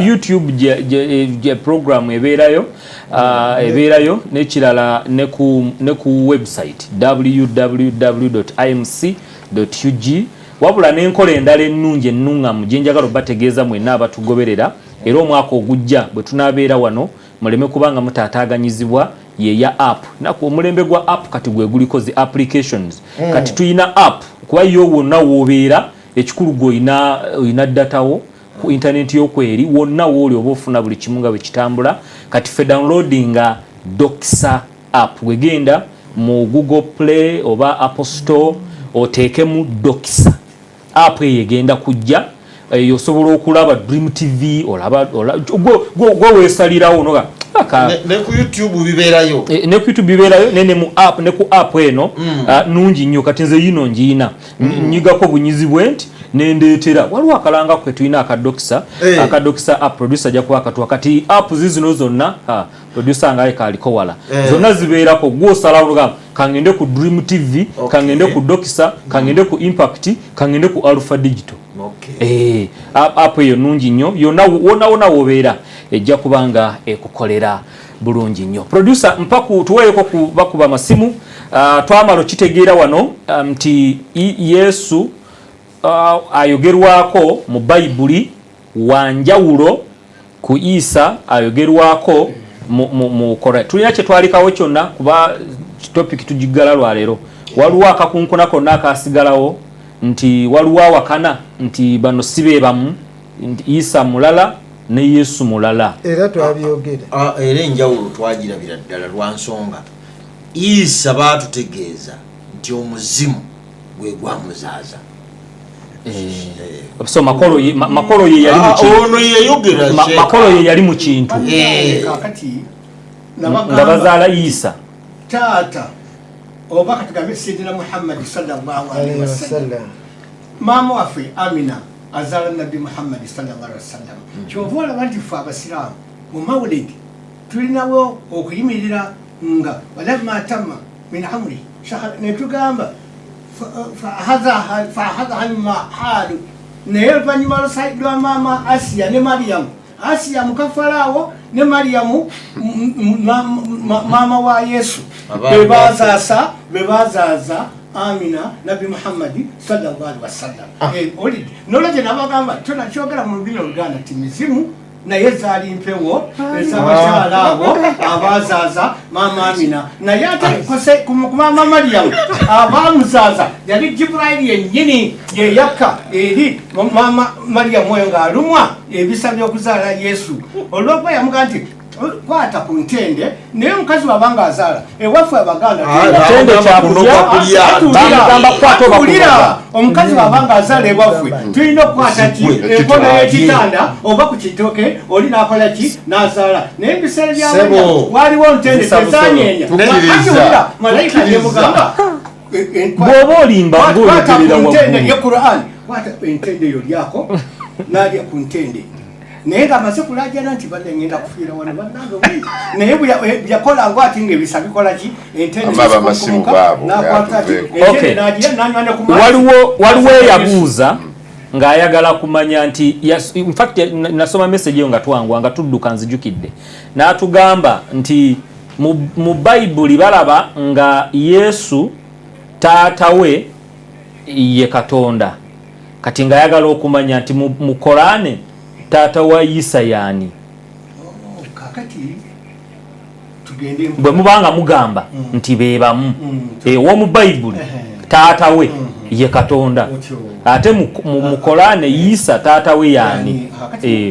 YouTube gye programu ebeerayo n'ekirala ne ku website www.imc.ug wabula n'enkola endala ennungi ennuŋŋamu gye njagala obategeeza mwenna abatugoberera era omwaka ogujja bwe tunaabeera wano muleme kubanga mutaataaganyizibwa yeya app naku omulembe gwa app kati gwe guliko zi applications kati tuyina app kuba yo wonna woobeera ekikulu gweoyina datawo ku internet yokweri wonna wooli oba ofuna buli kimu nga bwe kitambula kati fe downloadinga Doxa app wegenda mu Google Play oba Apple Store oteekemu Doxa app egenda kujja osobola okulaba Dream TV olaba gwe weesalirawo noga ne ku YouTube bibeerayo ne mu app ne ku app eno nungi nnyo kati nze yino ngiina nyigako bunyizi bwe nti nendeetera waliwo akalanga kwe tulina akadoxa app producer ajja kuba akatuwa kati app zino zonna producer nga kaliko wala zonna zibeerako gw'osalawo olugamba kangende ku Dream TV kangende ku Doxa kangende ku Impact kangende ku Alpha Digital app eyo nungi nnyo yonna wonna wobeera ejja kubanga ekukolera bulungi nnyo. Producer mpaku tuweeko bakuba masimu twamalo kitegeera wano nti Yesu ayogerwako mu Bayibuli wanjawulo ku Isa ayogerwako mu Korani. Tulina kye twalikawo kyonna kuba topic tugigala lwaleero waliwo akakunkuna konna akasigalawo nti waliwo awakana nti bano sibe bamu nti Isa mulala ne Yesu mulala era twabyogera era enjawulo twagirabira ddala lwa nsonga Isa baatutegeeza nti omuzimu gwe gwamuzaaza so makolo ye yali mu kintu ono yeyogera makolo ye yali mu kintu kakati nga bazaala Isa taata oba katugambe Sayyidina Muhammad sallallahu alaihi wasallam mama waffe Amina azaala Nabi Muhammad sallallahu alaihi wasallam kyova olaba nti ffe abasiraamu mu mawulid tulinawo okuyimirira nga walamma tamma min amri netugamba fahadha almahalu naye oluvannyuma lwa maama Asiya ne Mariyamu Asiya muka Faraawo ne Mariyamu maama wa Yesu bebazaaza Amina Nabi Muhammad sallallahu alaihi wasallam olid nolage nabagamba kyogera mu lubino Luganda ti mizimu naye zaali mpewo ez'abakyala abo abazaaza maama Amina naye ate ku maama Mariyamu abaamuzaza yali Jibrayiri yennyini yeyakka eri maama Mariyamu oyo ng'alumwa ebisa by'okuzaala Yesu olw'okuba yamugaa nti kwata ku ntende naye omukazi wabanga azaala ewaffe Abaganda tulira omukazi wabanga azaala ewaffe tulina okukwata ki enkono y'ekitanda oba ku kitooke oli n'akola ki n'azaala naye ebiseera byamu waliwo ntende tezanyeenya akiwulira malayika yemugamba bw'oba olimba ng'oyogerera waggulu ye Qur'an kwata entende eyo lyako n'alya ku ntende naye ng'amaze kulajana nti badde ngenda kufiira wano bannange wenti naye byakola ngo ati ng'ebisa bikola ki waliwo eyabuuza ng'ayagala kumanya nti in fact nasoma message eyo nga twangwa nga tudduka nzijukidde n'atugamba nti mu Bayibuli balaba nga Yesu taata we ye Katonda kati ng'ayagala okumanya nti mu Korane taata wa Isa yani kakati tugende bwe mubanga mugamba nti bebamu wo mu Bayibuli taata we ye Katonda ate mu Korane Isa taata we yani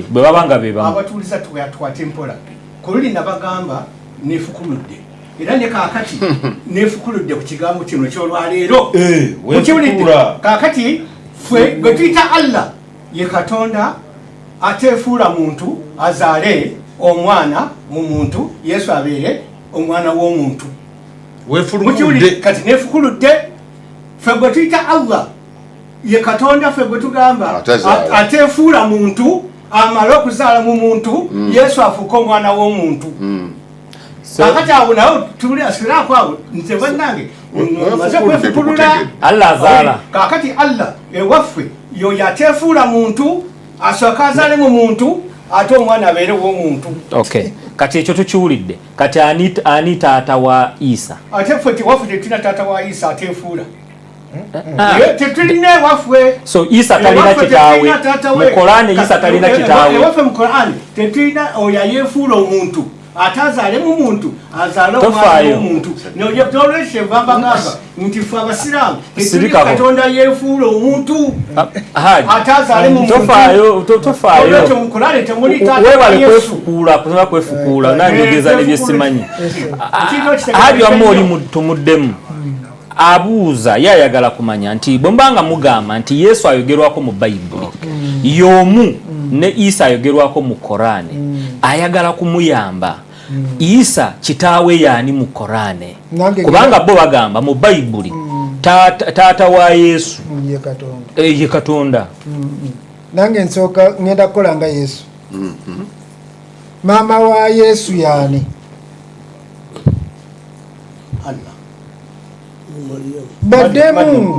bwe babanga bebamu abatuliza twate mpola kululi nabagamba nefukuludde era ne kakati nefukuludde ku kigambo kino ky'olwaleero mukiwulidde kakati fwe gwe tuyita Allah ye Katonda atefuula muntu azaale omwana mu muntu Yesu abeere omwana w'omuntu wefulumudde kati nefukuludde ffe gwe tuyita Allah ye Katonda ffe gwe tugamba atefuula muntu amale okuzaala mu muntu Yesu afuuka omwana w'omuntu kakati awo nawe tuliasiraako awo nze bannange maze kwefukulula Allah azaala kakati Allah ewaffe yoyo atefuula muntu asooka azaale mu muntu ate omwana abeere w'omuntu okay kati ekyo tukiwulidde kati ani taata wa Isa ate ffe tewaffe tetulina taata wa Isa atefuula tetulina ewaffe so Isa talina kitaawe mu Korani Isa talina kitaawe ewaffe mu Korani tetulina oyo ayeefuula omuntu ate azaale mu muntu azaale omwana w'omuntu nolwekyo mbagamba nti ffe Abasiraamu tetulina Katonda yeefuula omuntu ate azaale mu muntu tofaayo mu Korani temuli taata webale kwefukuula nanjogeza nebyesimanyi haji wamu oli tumuddemu abuuza yayagala kumanya nti bwe mbanga mugamba nti Yesu ayogerwako mu Bayibuli y'omu ne Isa ayogerwako mu Korani ayagala kumuyamba Isa kitaawe yani mu Korane kubanga bo bagamba mu Bayibuli taata wa Yesu ye Katonda nange nsooka ngenda kukola nga Yesu maama wa Yesu yani baddemu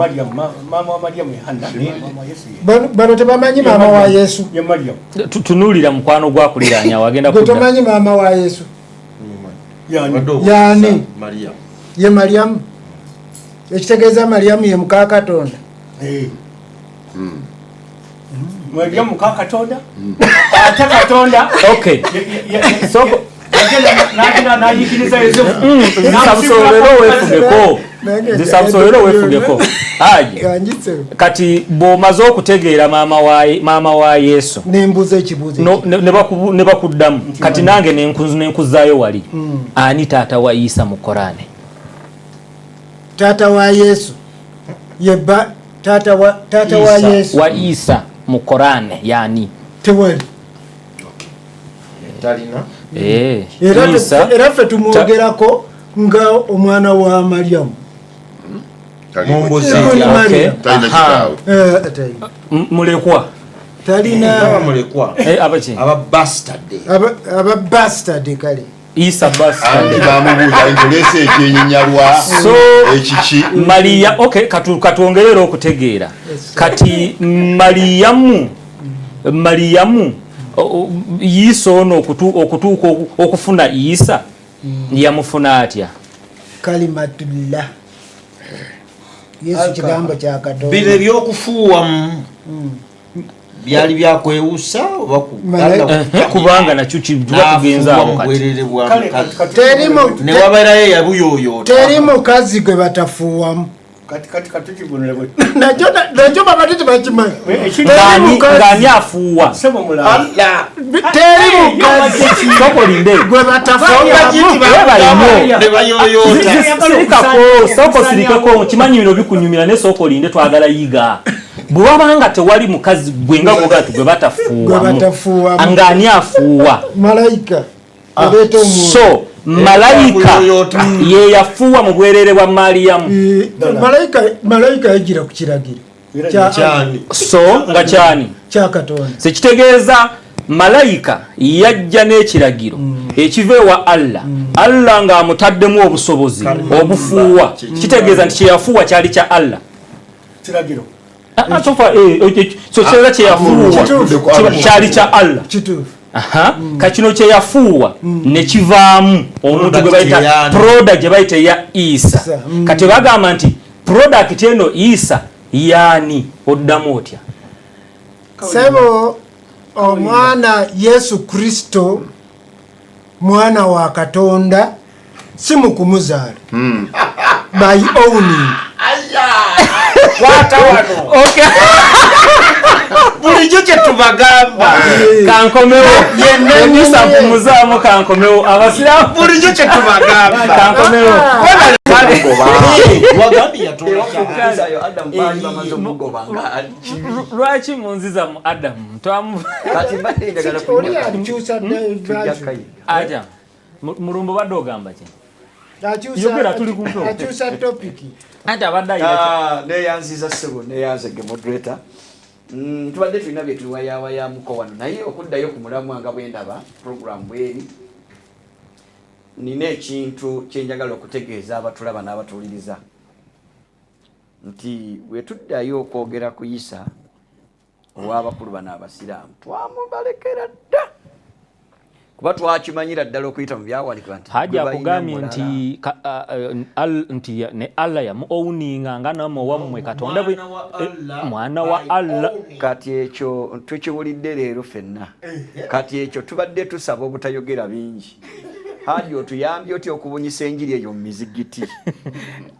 bano tebamanyi maama wa Yesu tunuulira mukwano gwakuliranya wagenda tomanyi maama wa Yesu yani ye Mariyamu ekitegeeza Mariyamu ye muka Katonda Mariyamu muka Katonda ate Katonda okay zisabusolero wefugeko aje kati bw'omaze okutegeera maama wa Yesu nembuza ekibuuzo ne bakuddamu kati nange nenkuzaayo wali ani taata wa Isa mu Korane taata wa Yesu yeba taata wa Yesu wa Isa mu Korane yani tewali era ffe tumwogerako nga omwana wa Mariyamu mulekwa talina ababastard kale Isa bastard bamubuuza ntolese ekyenyinyalwa ekiki Maria okay katwongerera okutegeera kati Mariyamu Isa ono okutuuka okufuna Isa yamufuna atya kalimatullah Yesu kigambo kya Katonda bire byokufuuwamu byali byakwewusa oba kubanga nakyo kigenzaako ne wabeerayo yabuyoyoota teri mukazi gwe batafuuwamu nakyo babadde tebakimanyi ng'ani afuuwa teri mukazi gwe sooka sirikeko kimanyi bino bikunyumira ne sooka olinde twagala yiga bwe wabanga tewali mukazi gwe nga bwogati gwe batafuuwamu ng'ani afuuwa malayika so malayika ye yafuuwa mu bwerere bwa Mariyamu malayika yagira ku kiragiro so nga kyani kya Katonda sekitegeeza malayika yajja n'ekiragiro ekiva ewa Allah ng'amutaddemu obusobozi obufuuwa kitegeeza nti kyeyafuuwa kyali kya Allah kiragiro so kitegeeza kyeyafuuwa kyali kya Allah kakino kyeyafuuwa nekivaamu omuntu gwe bayita product gye bayita ya Isa kati bagamba nti product eno Isa yaani oddamu otya sebo omwana Yesu Kristo mwana wa Katonda si mukumuzaala by owning bulijjo kyetubagamba kankomewo yennemisa kumuzaamu kankomewo abasiraamu bulijjo kyetubagamba kankomewo lwaki munziza mu Adamu aja mulumbu badde ogamba ki yogera tuli kumpi akyusa topiki ate abadde neyanziza ssebo neyanzege moderator tubadde tulina bye tuwayawayamuko wano naye okuddayo ku mulamwa nga bwe ndaba program bweri nina ekintu kyenjagala okutegeeza abatulaba n'abatuwuliriza nti bwe tuddayo okwogera ku Isa ow'abakulu bano abasiraamu twamubalekera dda kuba twakimanyira ddala okuyita mu byawandiikibwa nti haja akugambye nti ne Allah yamu owuninga nga nammwe wammwe Katonda bwe mwana wa Allah kati ekyo tukiwulidde leero ffenna kati ekyo tubadde tusaba obutayogera bingi haji otuyambye oti okubunyisa enjiri eyo mu mizigiti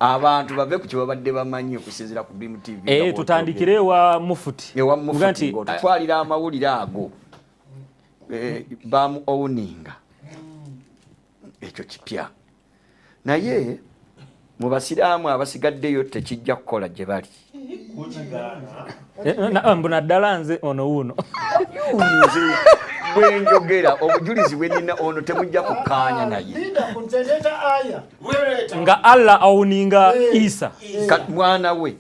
abantu bave ku kibabadde bamanyi okusinziira ku Dream TV tutandikire ewa mufuti ng'otutwalira amawulire ago bamu owuninga ekyo kipya naye mu basiraamu abasigaddeyo tekijja kukola gye bali mbuna ddala nze ono wuuno bwenjogera obujulizi bwe nina ono temujja kukaanya naye nga Allah awuninga Isa mwana we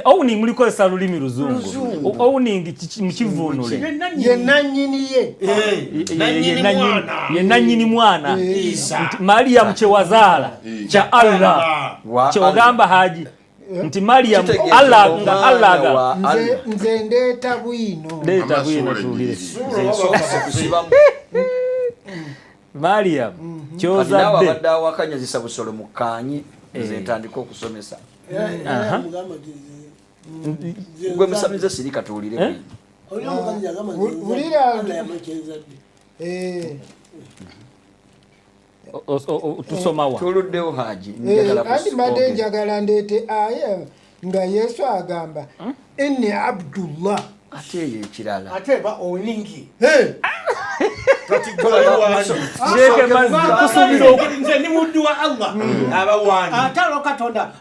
owning mulikozesa lulimi luzungu owning mukivuunule ye nannyini mwana Mariyamu kyewazaala kya Allah kyogamba haji nti Mariyamu Allah nga Allah nze ndeeta bwino tuwulire Mariyamu kyozadde badde awakanyazisa busolo mukaanyi nze ntandika okusomesa gwe musamize siri katuwulire tusomawa tuluddewo haji andi mbadde njagala ndeete aya nga Yesu agamba inni Abdullah ate eyo ekirala ate ba oningi nze ni muddu wa Allah atalo Katonda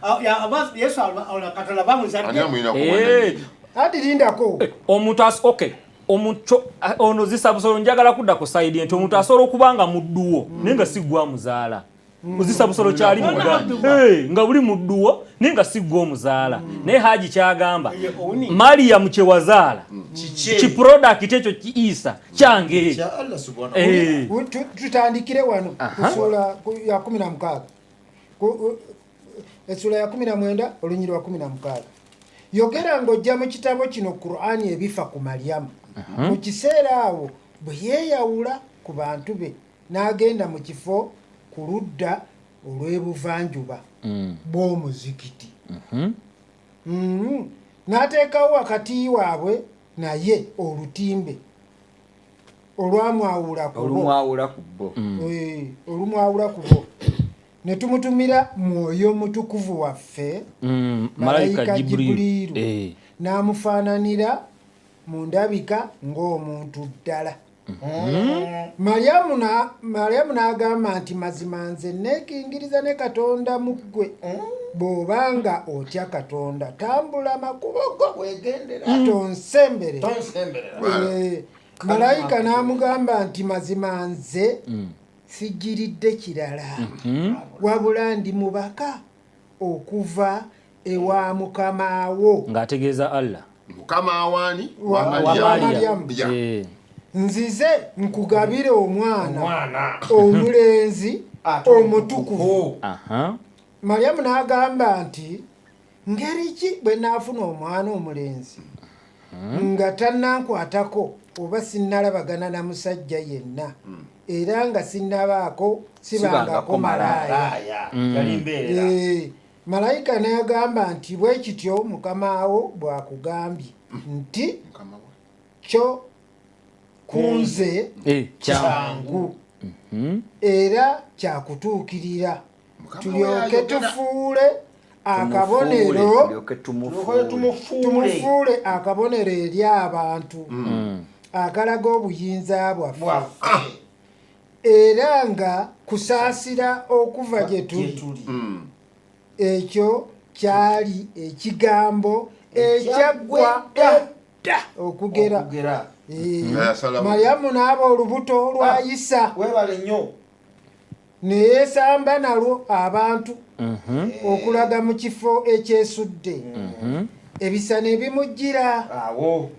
Yesu Katonda bamuzadde ati lindako omuntu omuntu ono zisabusolo njagala kudda ku side enti omuntu asobola okubanga mudduwo naye nga si gwa muzaala uzisabusolo kyali nga buli mudduwo naye nga si gwa omuzaala naye haji kyagamba Mariyamu kyewazaala kiproduct ekyo Isa kyange tutandikire wano kusula ya 16 esula ya 19 olunyiri wa 16 yogera ng'ojja mu kitabo kino Qur'ani ebifa ku Mariyamu mu kiseera awo bwe yeeyawula ku bantu be n'agenda mu kifo ku ludda olw'ebuvanjuba bw'omuzikiti n'ateekawo wakati waabwe naye olutimbe olwamwawula ku bo ne tumutumira mwoyo mutukuvu waffe malayika Jibuliiru n'amufaananira mu ndabika ng'omuntu ddala. Maryamu n'agamba nti mazima nze neekingiriza ne Katonda mu ggwe bw'obanga otya Katonda tambula makubo go weegendera tonsemberera. Malayika n'amugamba nti mazima nze sijiridde kirala wabula ndi mubaka okuva ewa mukama wo. Ng'ategeeza Allah mukama awani wa Maryamu. Nzize nkugabire omwana omulenzi omutukuvu. Maryamu n'agamba nti ngeri ki bwe naafuna omwana omulenzi nga tannankwatako oba sinnalabagana na musajja yenna era nga sinnabaako sibangako malaaya. Malayika n'agamba nti bwe kityo mukama wo bw'akugambye nti kyo kunze kyangu era kyakutuukirira tulyoke tufuule akabonero tumufuule akabonero eri abantu akalaga obuyinza bwaffe era nga kusaasira okuva gye tuli. Ekyo kyali ekigambo ekyaggwa edda okugera. Maryamu n'aba olubuto lwayisa neyeesamba nalwo abantu okulaga mu kifo ekyesudde. Ebisa ne bimujjira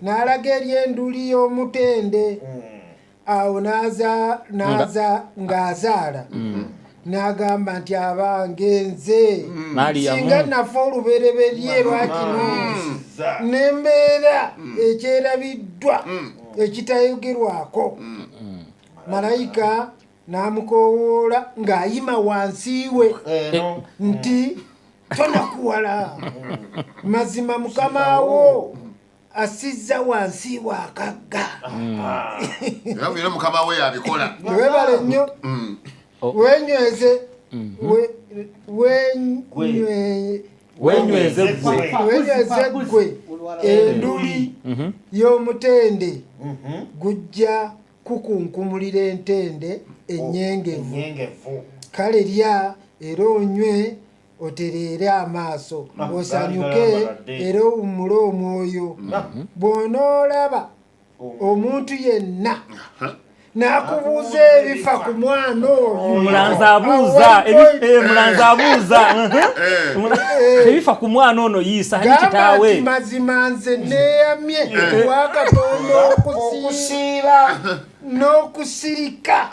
n'alaga eri enduli y'omutende awo ng'azaala n'agamba nti abange nze singa nafa olubereberye lwakino n'embeera ekyerabiddwa ekitayogerwako. Malayika n'amukoowoola ng'ayima wansi we nti tonakuwala mazima mukama wo asizza wansi wakagga. Era mukama we yabikola. Webale nnyo wenyweze gwe enduli y'omutende gujja kukunkumulira entende ennyengevu. Kale lya era onywe otereere amaaso osanyuke era owummule omwoyo. Bw'onoolaba omuntu yenna n'akubuuza ebifa ku mwana oyo mulanzi abuuza ebifa ku mwana ono yiisa hani kitaawe gamba nti mazima nze neeyamye wa Katonda okusiiba n'okusirika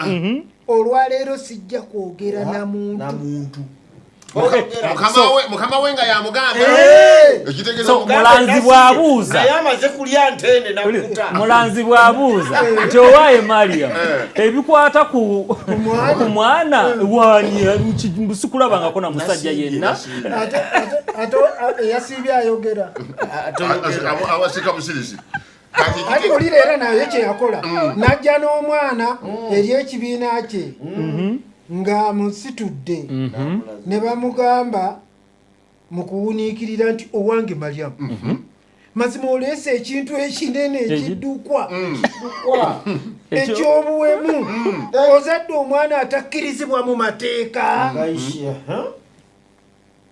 olwaleero sijja kwogera na muntu. Mukama we nga yamugamba mulanzi bw'abuuza mulanzi bw'abuuza nti owaaye Mariam ebikwata ku mwana wani sikulabangako na musajja yenna ate eyasiibye ayogera awasika busirisi ati olira era naye kyeyakola najja n'omwana eri ekibiina kye nga musitudde ne bamugamba mu kuwuniikirira nti owange Maryamu mazima oleese ekintu ekinene ekiddukwa ekyobuwemu ozadde omwana atakkirizibwa mu mateeka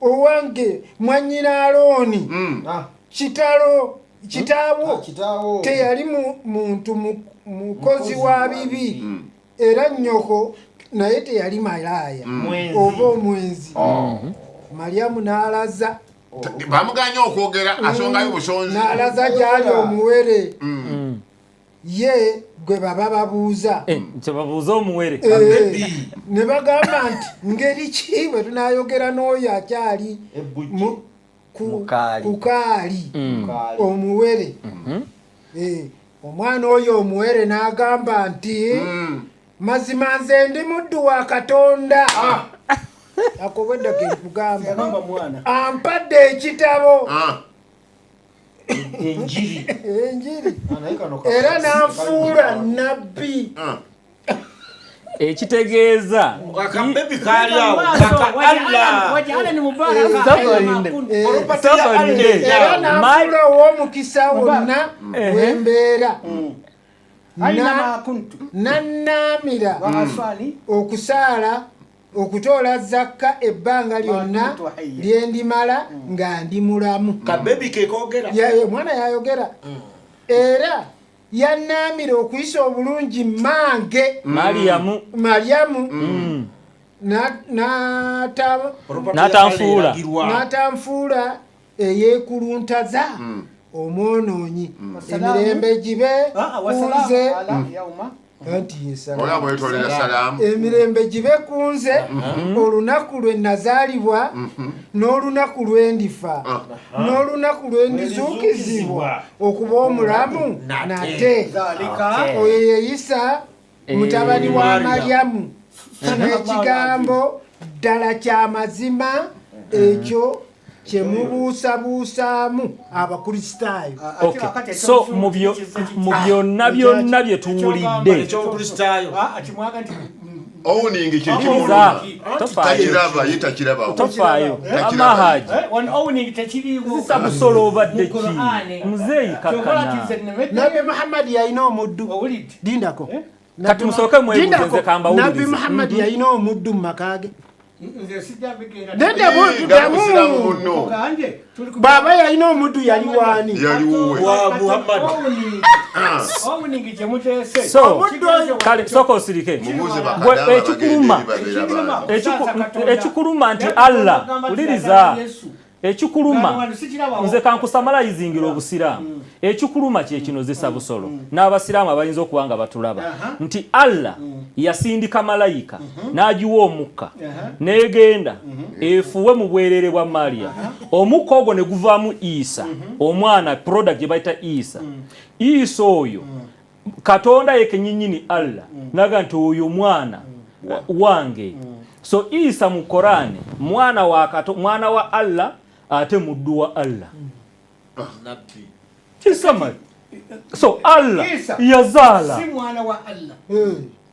owange mwannyina Alooni kitaawo teyali muntu mukozi wa bibi era nnyoko naye teyali malaaya oba omwenzi. Maryamu n'alaza bamuganya okwogera asongayo busonzi n'alaza gyali omuwere ye gwe baba babuuza kyebabuuza omuwere ne bagamba nti ngeri ki bwe tunaayogera n'oyo akyali kukaali omuwere. Omwana oyo omuwere n'agamba nti mazima nze ndi muddu wa Katonda akobedda ke nkugamba ampadde ekitabo enjiri era n'afuula nabbi ekitegeeza akabebi kali awo era n'afuula ow'omukisa wonna wembeera nannaamira okusaala okutoola zakka ebbanga lyonna lyendimala nga ndi mulamu. kabebi kekogera Mwana yayogera era yannaamira okuyisa obulungi mange Maryamu n'atanfuula eyeekuluntaza omwonoonyi emirembe gibe kunze anti emirembe gibe kunze olunaku lwe nazaalibwa n'olunaku lwe ndifa n'olunaku lwe ndizuukizibwa okuba omulamu nate. Oyo ye Isa mutabani wa Maryamu n'ekigambo ddala kya mazima ekyo kyemubuusabuusaamu abakristaayo. So mu byonna byonna bye tuwulidde owning tofaayo amahaji zisa busolo obadde ki muzeeyi kakana Nabi Muhammad yalina omuddu dindako kati musooke mwebuuze kambawulirize Nabi Muhammad yalina omuddu mu maka ge baba yalina omuddu yali waani kale sooka osirike ekikuluma nti Allah uliriza ekikuluma nze kankusamalayizingira obusiraamu ekikuluma kyekinozesa busolo n'abasiraamu abayinza okuba nga batulaba nti Allah yasindika malayika n'agiwa omukka n'egenda efuwe mu bwerere bwa Maria omukka ogwo ne guvaamu Isa omwana product gye bayita Isa oyo Katonda yekenyinyini Allah naga nti oyo mwana wange. So Isa mu Korani mwana wa Allah ate muddu wa Allah. Kisama. So Allah yazaala si mwana wa Allah.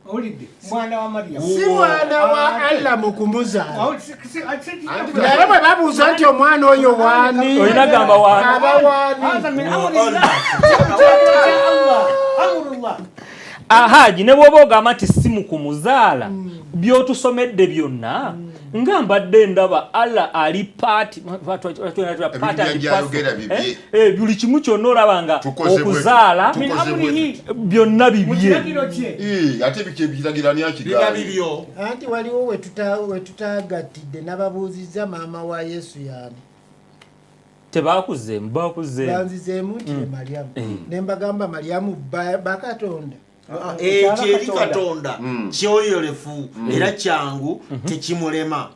Olidde mwana wa Maryam. Si mwana wa Allah mukumuzaala. Naye bwe babuuza nti omwana oyo waani? Olina gamba waani? Abawaani. Ahaji ne bwoba ogamba nti si mukumuzaala byotusomedde byonna nga mbadde ndaba Allah ali paati buli kimu kyonna olabanga okuzaala byonna bibye ate bikiragirani akigabyo anti waliwo we tutagattidde n'ababuuzizza maama wa Yesu yaani tebakuzeemu banzizeemu nti ne Maryamu ne mbagamba Maryamu bakatonda ekyo eri Katonda kyoyolefu era kyangu tekimulema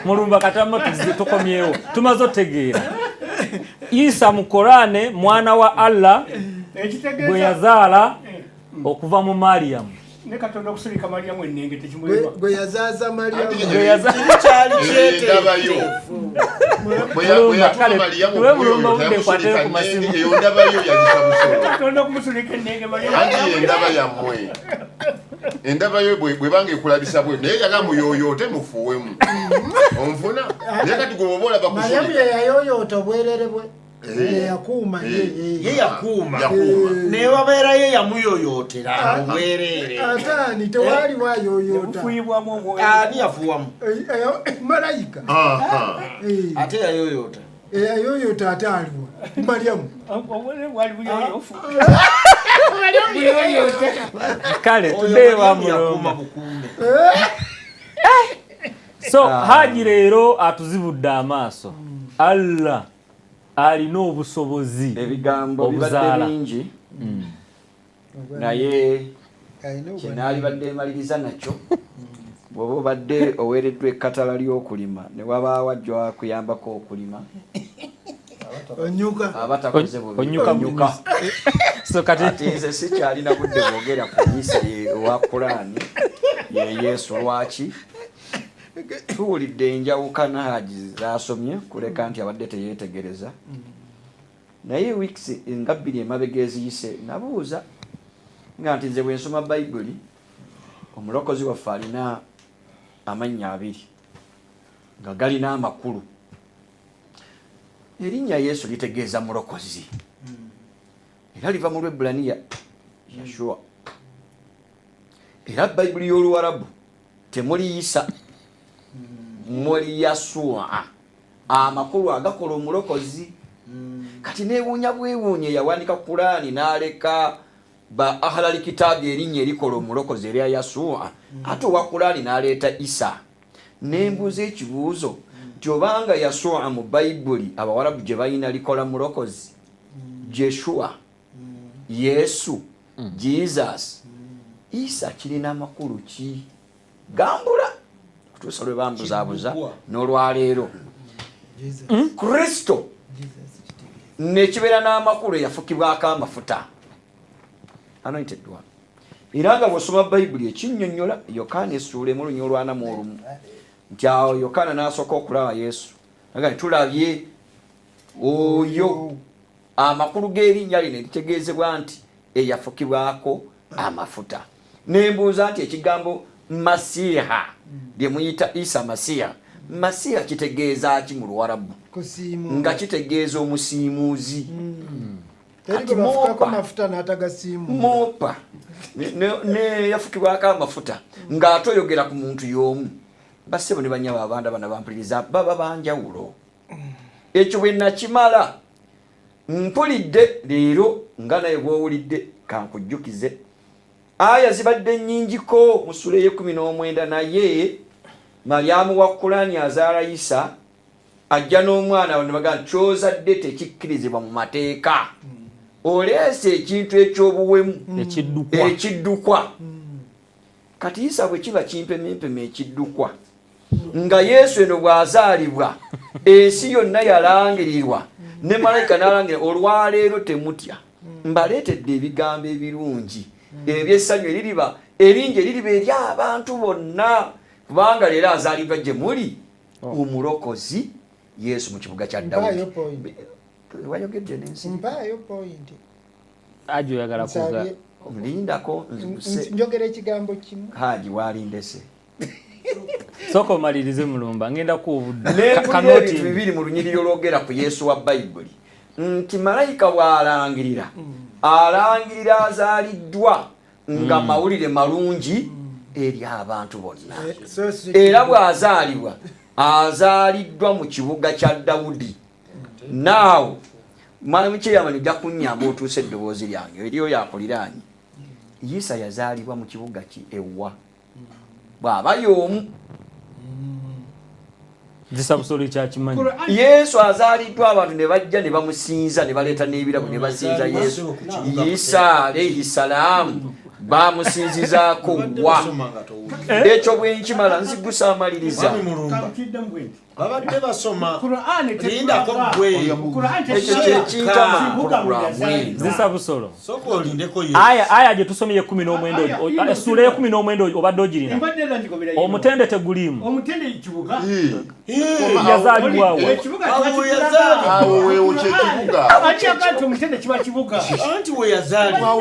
mulumba katama tukomyewo tumaze otegeera Isa mu Korane mwana wa Allah gwe yazaala okuva mu Mariyamu ne Katonda okusirika Maryamu ennenge tekimulema gwe yazaaza Maryamu kyali kyeteefu endaba yo bwebanga ekulabisa bwe naye yaga muyoyoote mufuwemu onfuna naye kati gwe oba olaba Maryamu yeyayoyoota obwerere bwe yakuuma ye yakuuma naye wabeera ye yamuyoyootera obwerere ataani tewaali wayoyoota ani yafuwamu malayika ate yayoyoota eyayoyoota ate aliwa Maryamu kale tudeewa mulomba so Haji leero atuzibudde amaaso Allah alina obusobozi ebigambo bibadde bingi naye kinaali badde maliriza nakyo bw'oba obadde oweereddwa ekkatala ly'okulima ne wabaawo ajja kuyambako okulima onyuka abatakoze onyuka so kati nze sikyalina budde bwogera ku Isa owa Kurani ye Yesu lwaki tuwulidde enjawukana Haji zasomye kuleka nti abadde teyeetegereza naye weeks nga 2 emabega eziyise nabuuza nga nti nze bwe nsoma Bayibuli omulokozi waffe alina amannya 2 nga galina amakulu. Erinnya Yesu litegeeza mulokozi era liva mu Lwebbulaniya Yeshua. Era Bayibuli y'Oluwarabu temuli Isa muli Yasua amakulu agakola omulokozi. Kati neewuunya bwewuunye yawanika Kurani n'aleka ba ahlal kitaabi erinnya erikola omulokozi erya Yasua ate owa Kurani n'aleeta Isa. Nembuuza ekibuuzo nti obanga Yasua mu Bayibuli Abawarabu gye balina likola mulokozi Jeshua Yesu Jesus Isa kirina amakulu ki? Gambula tuusa lwe bambuzaabuza n'olwaleero Kristo nekibeera n'amakulu eyafukibwako amafuta anointed one. Era nga bw'osoma Bayibuli ekinnyonnyola Yokaana essuula emu lunya olwana mu olumu nti awo Yokaana n'asooka okulaba Yesu aga tulabye oyo amakulu g'erinnya lino eritegeezebwa nti eyafukibwako amafuta. Nembuuza nti ekigambo Masiha lye muyita Isa Masiha kitegeeza ki mu Luwarabu? Nga kitegeeza omusiimuuzi. Mopa ne yafukibwako amafuta ng'ate oyogera ku muntu y'omu. Bassebo ne banyaba abanda bana bampuliriza baba banjawulo. Ekyo bwe nakimala mpulidde leero nga naye bw'owulidde kankujjukize aya zibadde nnyingiko mu Sura 19 naye Maryamu wa Kurani azaala Isa ajja n'omwana ne bagamba ky'ozadde tekikkirizibwa mu mateeka. Oleese ekintu eky'obuwemu ekiddukwa. Kati Isa bwe kiba kimpemempeme ekiddukwa nga Yesu eno bw'azaalibwa ensi yonna yalangirirwa ne malayika n'alangira olwaleero temutya mbaleetedde ebigambo ebirungi ebyessanyu eririba eringi eririba eri abantu bonna kubanga leero azaalibwa gye muli omulokozi Yesu mu kibuga kya Dawudi. Wayogedde n'ensi ajo yagala kuga mlindako njogera ekigambo kimu Haji walindese soko malirize mulumba ngenda ku kanoti bibiri mu lunyiriro lwogera ku Yesu wa Bayibuli nti malayika bw'alangirira alangirira azaaliddwa nga mawulire malungi eri abantu bonna era bw'azaalibwa azaaliddwa mu kibuga kya Dawudi. Naawe mwami kyeyamanyi ojja kunnyamba otuuse eddoboozi lyange eriyo yakuliraanyi. Isa yazaalibwa mu kibuga ki ewa bw'aba y'omu Zisabusolo kyakimanyi. Yesu azaaliddwa abantu ne bajja ne bamusinza ne baleeta n'ebirabo ne basinza Yesu. Isa alayhi salaamu bamusinzizaako wa ekyo bwe nkimala nzigusa amaliriza babadde basoma lindako ekyo kyekiyitama programu Zisabusolo soko olindeko aya gye tusomye 19 essula 19 obadde ogirina omutende tegulimu omutende kibuga yazaalibwa awo weewo kyekibuga akyakati omutende kiba kibuga anti we yazaalibwa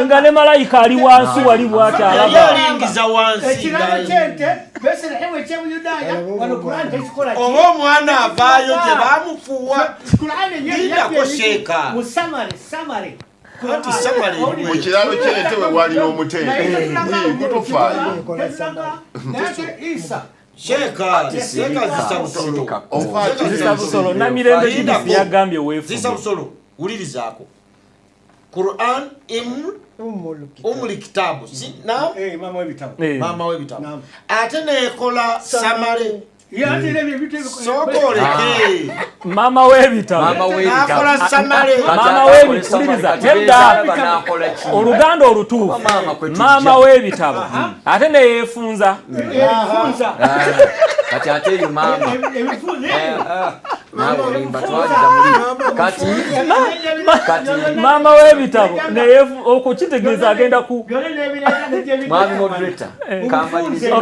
nga ne malayika ali wansi wali bw'akyalaba yalingiza wansi ekirabo kyente Beselehemu eky'Obuyudaaya wano Kurani tekikola ki oba omwana avaayo gye baamufuuwa lindako sheeka musamale anti samale mu kiralo kyente we wali n'omutende gutufaayo Isa sheeka Zisabusolo namirembe gidisi yagambye weefuge Zisabusolo wulirizaako Quran umuli kitabu mama w'ebitabu ate neekola samale sokoleke mama w'ebitabu nakola samale mama w'ebituliriza tedda oluganda olutuufu mama w'ebitabu ate neyeefunza kati ate yo mama nawe olimba twagira muli kati mama w'ebitabo naye okukitegeeza agenda ku mwami moderator kamalirize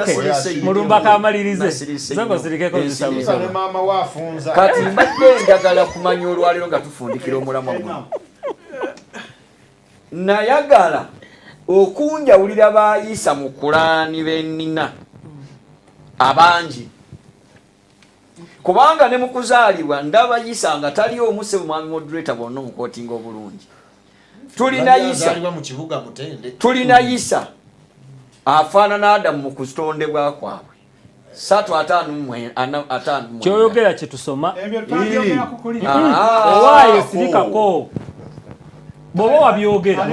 mulumba kamalirize zongo zirikeko zisabusaba mama wafunza kati mbadde njagala kumanya olwaliro nga tufundikira omulamwa guno nayagala okunjawulira bayisa mu Kulaani bennina abangi kubanga ne mu kuzaalibwa ndaba Yisa nga tali omuse mwami moderator bonna omukootinga obulungi tulina Yisa afaanana Adamu mu kutondebwa kwabwe 3:5 kyoyogera kyetusoma owaayo sirikako bwoba wabyogera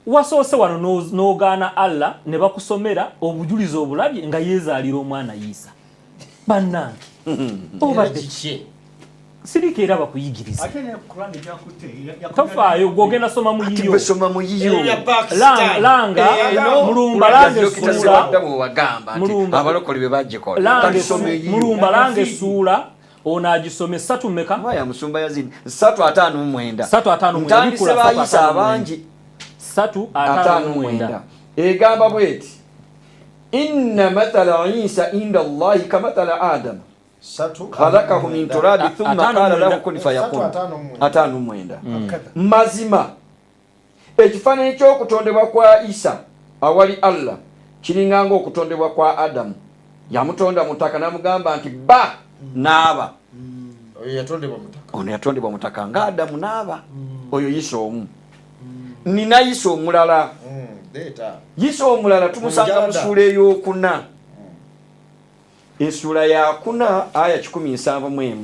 wasoose wano n'ogaana Allah ne bakusomera obujulizi obulabye nga yeezaalira omwana Yisa bannange obadde ki sirika era bakuyigiriza tofaayo gwogenda soma mu yiyo langa mulumba lange mulumba lange essuula ono agisome 3 mmeka mwaya musumba yazini 3:59 3:59 bayisa abangi 3:59 egamba bweti inna mathala Isa inda Allahi kamathala Adam khalaqahu min turabi thumma qala lahu kun fayakun 5:9 mazima ekifaananyi ky'okutondebwa kwa Isa awali Allah kiringanga okutondebwa kwa Adamu yamutonda mutaka namugamba nti ba naaba ono yatondebwa mutaka nga Adamu naaba oyo Yisa omu nina Yisa omulala Yisa omulala tumusanga mu ssuula ey'okuna essuula ya 4 aya 17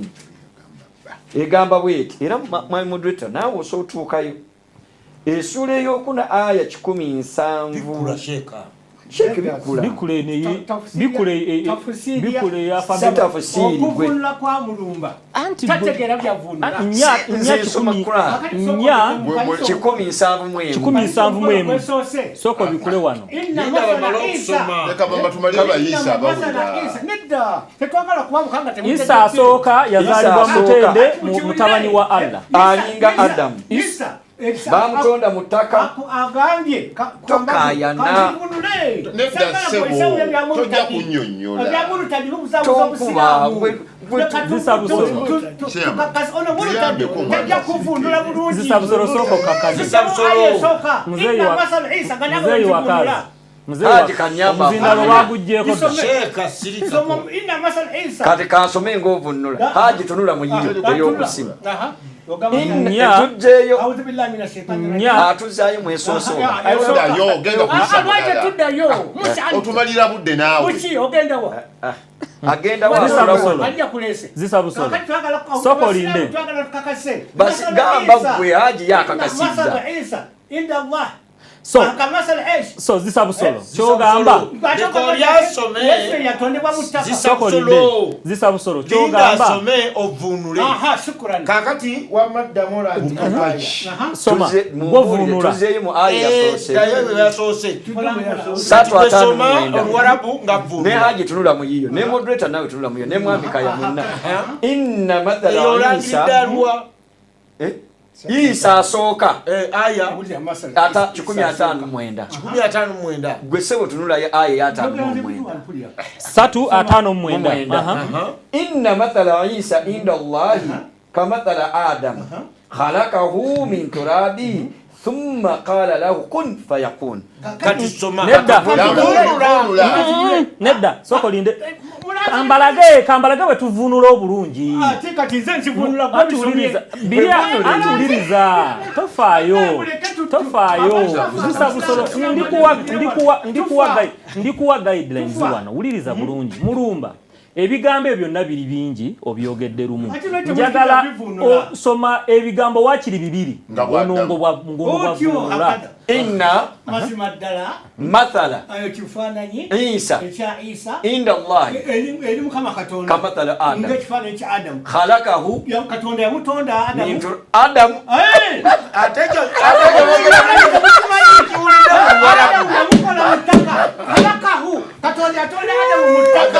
egamba bweti era mwami moderator naawe osootuukayo essuula ey'okuna aya 17 Sheke bikule ya family okuvunula kwa mulumba tategera byavunula nya 17 soko bikule wano Isa asooka yazaalibwa mutende mutabani wa Allah alinga Adamu bamutonda mutaka agambye tokayana tojja kunnyonnyola zisabusolo soko kakazi muzeyi wakazi omuzindalo wagujjeeko kati kansome ng'ovunula haji tunula mu yiyo ey'okusima tujjeeyo atuzaayo mwesoosoa otumalira budde naawe agenda zisabusolo soko olinde basi gamba gwe haji yakakasizza so zisabusolo kyogamba zisabusolo kyogamba kakati wamaddamu soma govunula tuzeeyo mu aya yasoose 3:59 ne haji tunula mu yiyo ne moderator nawe tunula mu yiyo ne mwami kaya munna inna mathala Isa asooka aya ata 15:9 gwe sebo tunula aya ya 3:59 inna mathala Isa inda Allahi kamathala Adam khalaqahu min turabi thumma qala lahu kun fayakun kati soma nedda soko linde kambalage wetuvunula obulungi atuwuliriza tofaayo zisabusolo ndikuwa guidelines wano wuliriza bulungi mulumba ebigambo ebyo byonna biri bingi obyogedde lumu njagala osoma ebigambo wakiri 2 ng'onongo bwavunula inna mazima ddala mathala ayo kifaananyi Isa ekya Isa inda Allah eri Mukama Katonda kamathala Adam ng'ekifaananyi kya Adamu khalaqahu Katonda yamutonda Adamu Adam atejo yamukola mu ttaka khalaqahu Katonda yatonda Adamu mu ttaka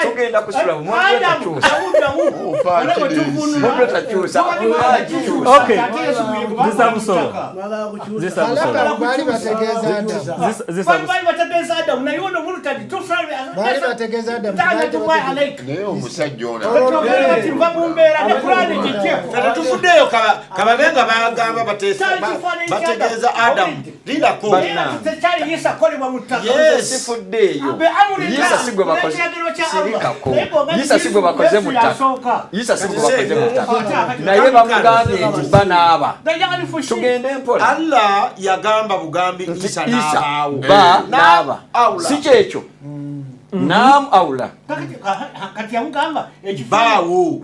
tugenda kusula naye omusajja ono tetufuddeyo kababenga bagamba bategeeza Adamu lindako sifuddeeyo Isa sigwe bakoze sirikako Isa sigwe bakoze mu ttaka Isa sigwe bakoze mu ttaka naye bamugambye nti banaaba tugende mpola Allah yagamba bugambi Isa n'abaawo naaba si kyekyo naam awula kati yamugamba baawo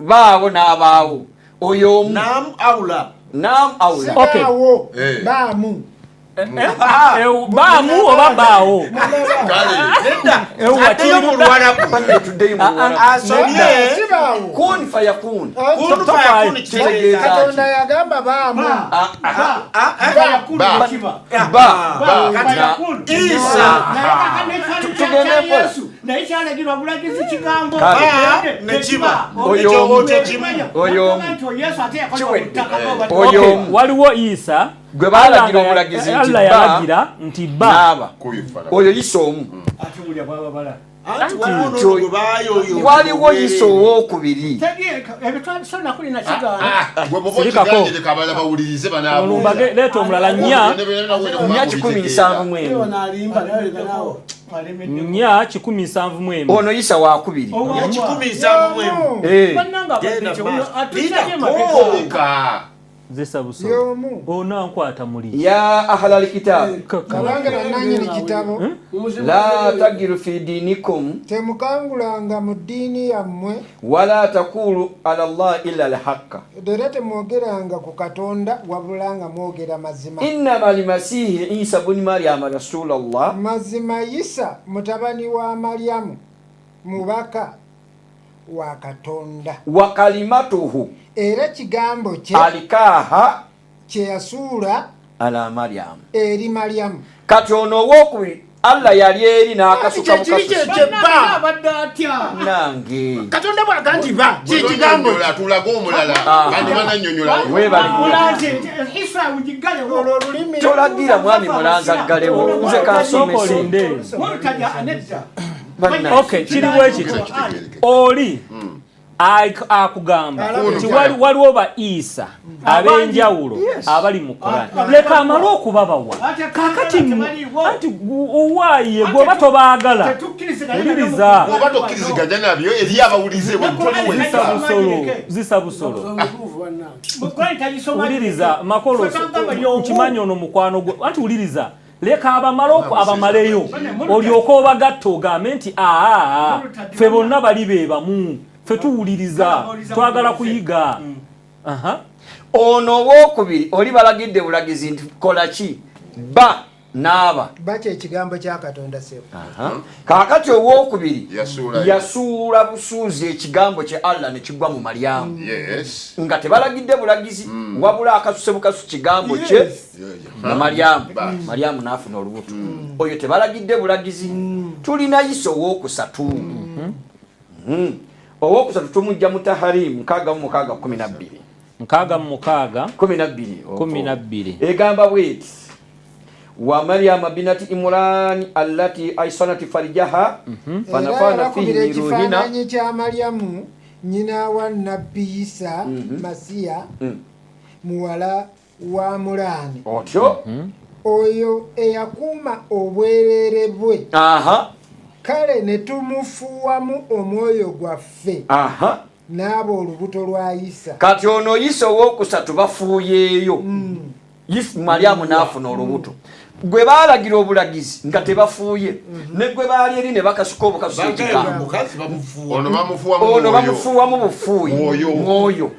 n'abaawo oyo naam awula baawo baamu baamu oba baawo addeyo mu Luwarabu asomye kun fayakun Katonda yagamba baamu Isa naye kyalagirwa bulagizi kigambo nekiba oyo waliwo Isa gwe balagira omulagizi nti Allah yalagira nti ba oyo Isa omu waliwo Isa owookubiri leeta omulala nnya 171 ono Isa wakubiri zesa busolo ono ankwata muli ya ahlal kitab kabange bannanyini kitabo la tagiru fi dinikum temukangulanga mu ddiini yammwe wala takulu ala Allah illa alhaqa era temwogeranga ku Katonda wabula nga mwogera mazima innama almasihi Isa buni Maryama rasulallah mazima Isa mutabani wa Maryamu mubaka wa Katonda wa kalimatuhu era kigambo kye alikaha kye yasuula ala Maryam eri Maryamu kati ono owokubiri Allah yali eri n'akasuka mukasusi nange Katonda bwaga nti ba kigambo tulaga omulala kandi banannyonnyola tolagira mwami Mulanza ggalewo nze kansomese kiriwo ekito oli akugamba nti waliwo ba Isa ab'enjawulo abali mu Qur'an leka amale okubabawa kakati anti owaaye gwoba tobaagala uliriza oba tokkiriziganya nabyo eri abawulize zisa busolo uliriza makolo nkimanyi ono mukwano gwe anti uliriza leka abamaloko abamaleyo olyoka obagatta ogambe nti ffe bonna bali be bamu ffe tuwuliriza twagala kuyiga ono owokubiri oli balagidde bulagizi nti kola ki ba naaba bakyo ekigambo kya Katonda sebo kaakati owokubiri yasuula busuuzi ekigambo kye Allah ne kigwa mu Maryamu nga tebalagidde bulagizi wabula akasuse bukasu kigambo kye mu Maryamu n'afuna olubuto oyo tebalagidde bulagizi tulina Isa owokusatu owokusatu tumujja mu Taharimu 6:12 egamba bweti wa Maryama binati Imran allati aisanati farjaha fanafana fihi min ruhina ekifaananyi kya Maryamu nyina wa Nabbi Isa Masiya muwala wa Mulaani otyo oyo eyakuuma obwerere bwe kale ne tumufuwamu omwoyo gwaffe n'aba olubuto lwa Isa kati ono Isa owokusatu bafuuyeeyo Maryamu n'afuna olubuto gwe baalagira obulagizi nga tebafuuye ne gwe baali eri ne bakasuka obukasuka ono bamufuuwamu bufuuyi mwoyo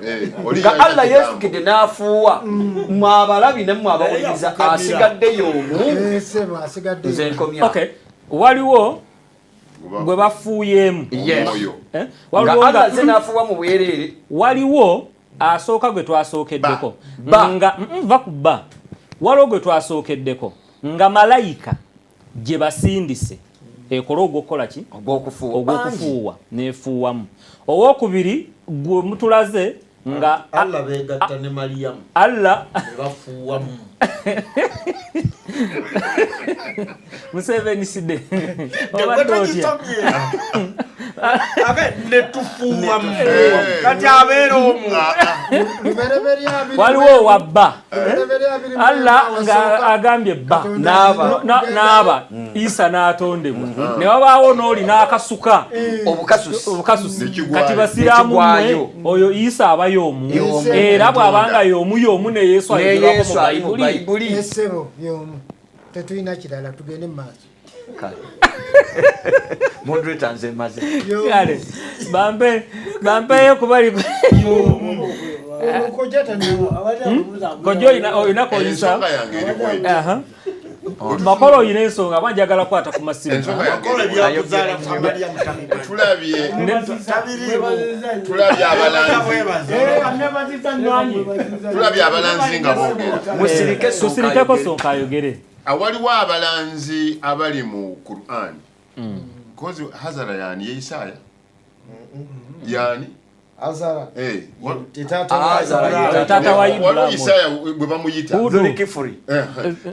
nga Allah yeesukidde n'afuuwa mwabalabi ne mwabawuliriza asigaddeyo omu nze nkomya waliwo gwe bafuuyeemu nga nze n'afuuwa mu bwereere waliwo asooka gwe twasookeddeko nga va ku bba waliwo gwe twasookeddeko nga malayika gye basindise ekola ogw'okukola ki ogw'okufuuwa neefuuwamu owookubiri gwe mutulaze nga Allah begatta ne Mariyamu Allah bafuuwamu Museveni side obadde otya abe netufuuwamu kati abeera omu waliwo wabba Allah nga agambye bba n'aba Isa n'atondebwa ne wabaawo n'oli n'akasuka obukasusi kati basiraamu mmwe oyo Isa aba y'omu era bw'abanga y'omu ne Yesu ayitibwako mu Bayibuli esebo y'omu tetulina kirala tugende mu maaso moderator nze maze kale bampeyo kubali kojo oyina koyisa makolo oyina ensonga aba njagala kwata ku masimu tulabye abalanzi nga boogera tusirikeko sonka ayogere awaliwo abalanzi abali mu Qur'an kozi Hazara yani ye Isaya yani Azara tata wa Ibrahim Isaya bwe bamuyita Zulkifli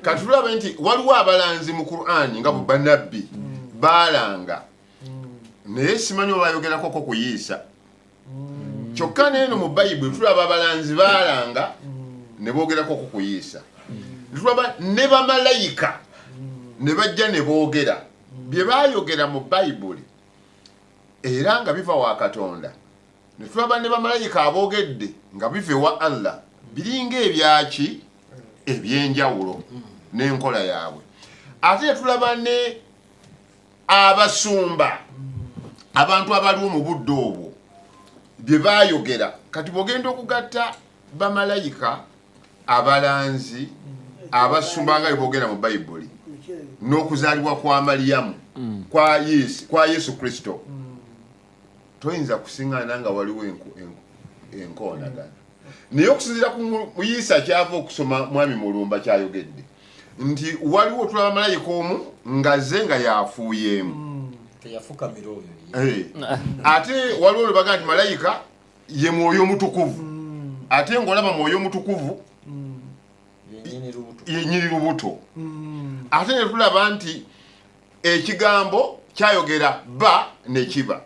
katulaba nti waliwo abalanzi mu Qur'an nga bannabbi balanga naye simanyi obayogerako ko kuyisa kyokka n'eno mu Bayibuli tulaba abalanzi balanga ne boogerako ko kuyisa tulaba ne bamalayika ne bajja ne boogera bye baayogera mu Bayibuli era nga biva wa Katonda ne tulaba ne bamalayika aboogedde nga biva ewa Allah biringa ebyaki ebyenjawulo n'enkola yaabwe ate tulaba ne abasumba abantu abaliwo mu budde obwo bye baayogera kati bwogenda okugatta bamalayika abalanzi abasumba nga boogera mu Bayibuli n'okuzaalibwa kwa Mariyamu kwa Yesu Kristo toyinza kusiŋŋaana nga waliwo enkoonagana naye okusinziira ku Isa kyava okusoma mwami Mulumba kyayogedde nti waliwo tulaba malayika omu nga ze nga yafuuyeemu teyafukamira oyo ate waliwo lwe baga nti malayika ye mwoyo omutukuvu ate ng'olaba mwoyo omutukuvu yenyini lubuto ate ne tulaba nti ekigambo kyayogera ba ne kiba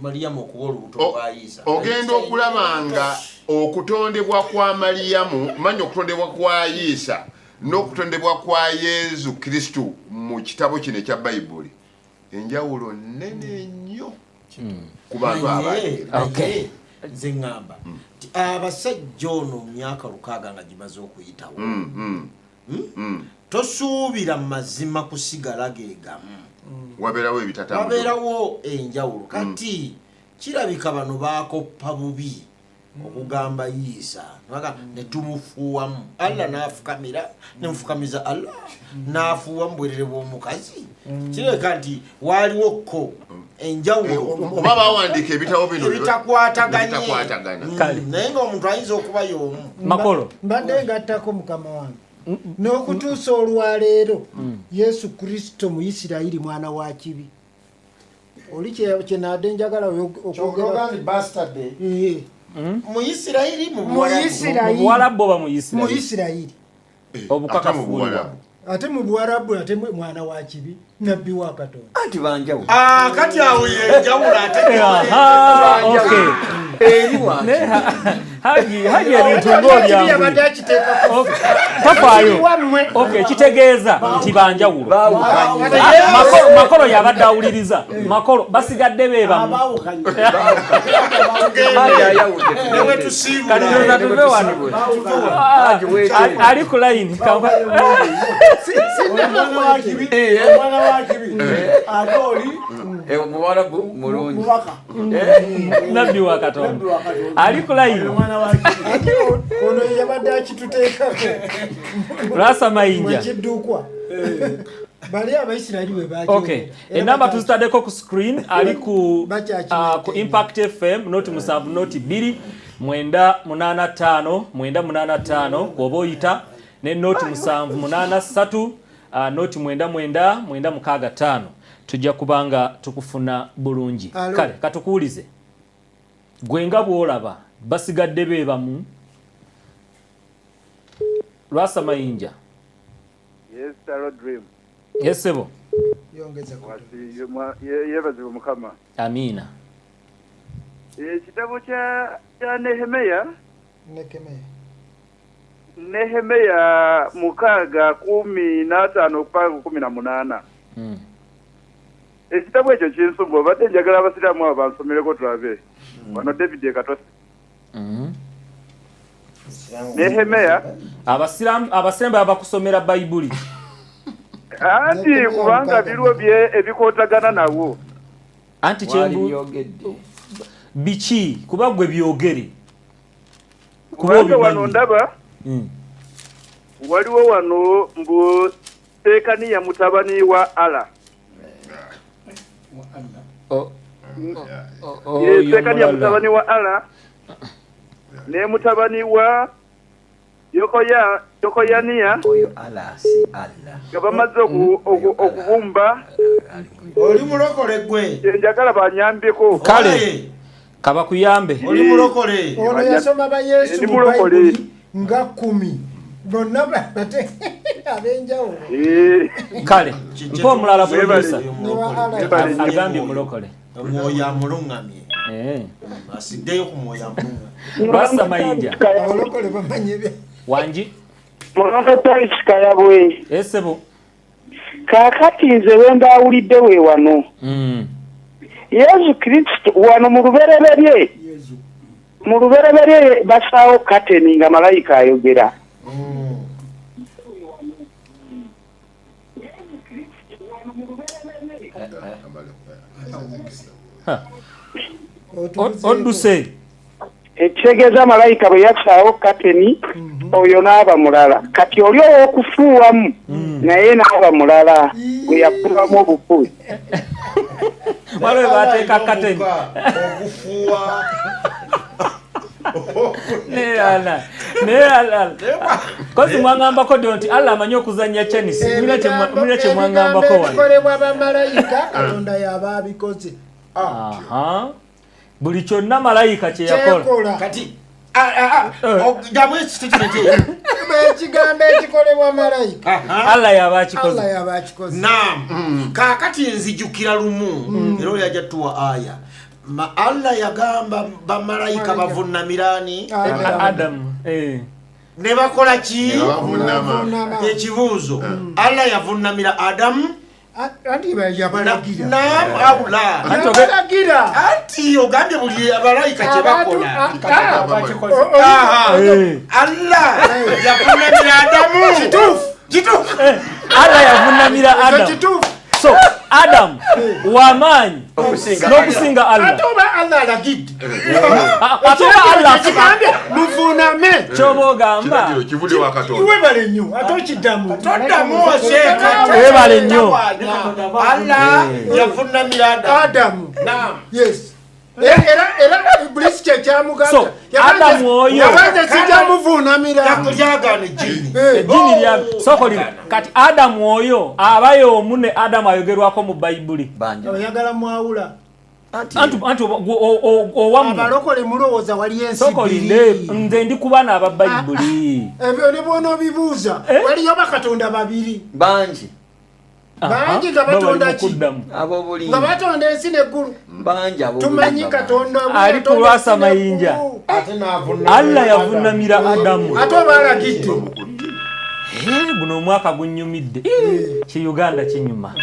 Mariyamu okuba olubuto lwa Isa ogenda okulaba nga okutondebwa kwa Mariyamu manyi okutondebwa kwa Isa n'okutondebwa kwa Yesu Kristo mu kitabo kino ekya Bayibuli enjawulo nnene nnyo ku bantu abaali nze ŋŋamba nti abasajja ono mu myaka 6 nga gimaze okuyitawo tosuubira mu mazima kusigala geegamu wabeerawo ebitatambula wabeerawo enjawulo kati kirabika bano baakoppa bubi okugamba Isa ne tumufuuwamu Allah n'afukamira nemufukamiza Allah n'afuuwa mu bwerere bw'omukazi kireka nti waaliwo ko enjawulo oba bawandiika ebitabo bino ebitakwataganye naye ng'omuntu ayinza okuba y'omu makolo mbadde ngattako mukama wange n'okutuusa olwaleero Yesu Kristo mu Isirayiri mwana wa kibi oli kyenaadde njagala okwogera mu Isirayiri mu Buwarabu oba mu Isirayiri obukakafu ate mu Buwarabu ate mwana wa kibi nabbi wa Katonda anti banjawulo kati awo yenjawulo ate okay haji ebintu ng'olyangu tafaayo okay kitegeeza nti banjawulo makolo yabadde awuliriza makolo basigadde beebamu kalizoza tuve wano ali ku layini nabbi wa Katonda ali ku layini ono yabadde akituteekako Rasa Mayinja bali Abaisiraeli bwe baki okay enamba tuzitaddeko ku screen ali ku Impact FM noti 7 noti 2 985 kwoba oyita ne noti 783 noti 99 tujja kubanga tukufuna bulungi kale katukuulize gwenga bwolaba basigadde beebamu Rasa Mayinja Yes, Star Dream. Yes, sebo. yongeza ku Yebazibu mukama. Amina. Kitabu cha Nehemia. Nehemia mukaga 15 mpaka 18. Ekitabo ekyo kinsumba badde njagala abasiraamu abo bansomereko tulabe. Wano David Ekatosi. Nehemia abasiraamu abakusomera Bayibuli. Anti kubanga biriwo ebikootagana nawo. Anti kyengu bichi kuba gwe byogere. Kubanga wano ndaba waliwo wano mbu Sekaniya mutabani wa Ala. Sekaniya mutabani wa Ala ne mutabani wa Yokoyaniya oyo Ala si Allah gabamaze okubumba oli mulokole gwe njagala banyambeko kale kaba kuyambe oli mulokole ono yasoma ba Yesu mu Bayibuli nga 10 bonna bate abenjawo kale mpo mulala producer agambye mulokole omwoyo amulungamye asiddeyo ku mwoyo amulungamye Rasa Mayinja abolokole bamanye bye wanji Mwanafataisika yabwe esebo kakati nze wenda awulidde we wano Yesu Kristo wano mu lubereberye basaawo kateni nga malayika ayogera Oduse ekitegeeza malayika bwe yasaawo kateni oyo n'aba mulala kati oli ow'okufuuwamu naye n'aba mulala gwe yafuuwamu obufuzi waliwe bateeka kateni okufuuwa neala kozi mwangambako dio nti Allah amanyi okuzannya chenisi muna kye mwangambako wano bikolebwa bamalayika Katonda yaba abikoze buli kyonna malayika kye yakola kati jamu ekitekinete ekigambo ekikolebwa malayika Allah yaba akikoze naam kakati nzijukira lumu era oli ajja tuwa aya Allah yagamba bamalayika bavunamirani Adamu ne bakola ki ekibuuzo Allah yavunamira Adamu anti yabalagira naam awula anti ogambye buli abalayika kye bakola Allah yavunamira Adamu kituufu Allah yavunamira Adamu so Adam wamaanyi n'okusinga Allah atoba Allah alagidde atoba Allah muvuname kyoba ogamba kivuli wa Katonda webale nnyo atokiddamu toddamu oseeka webale nnyo Allah yavunamira Adamu yes era Ibulisi kye kyamugamba so Adamu oyo yabanze kijamuvunamira yakulyagana ejjini ejjini lya sokolira kati Adamu oyo abayo omune Adamu ayogerwako mu Bayibuli oyagala mwawula anti owamu abalokole mulowooza wali sokolinde nze ndi ku baana aba Bayibuli ebyo ne bw'onoobibuuza waliyo bakatonda babiri bangi bangi nga batonda ki nga batonda ensi neggulu tumanyi katonda ali ku Lwasa Mayinja Allah yavunamira Adamu ate obalagidde guno omwaka gunyumidde ki Uganda kinyuma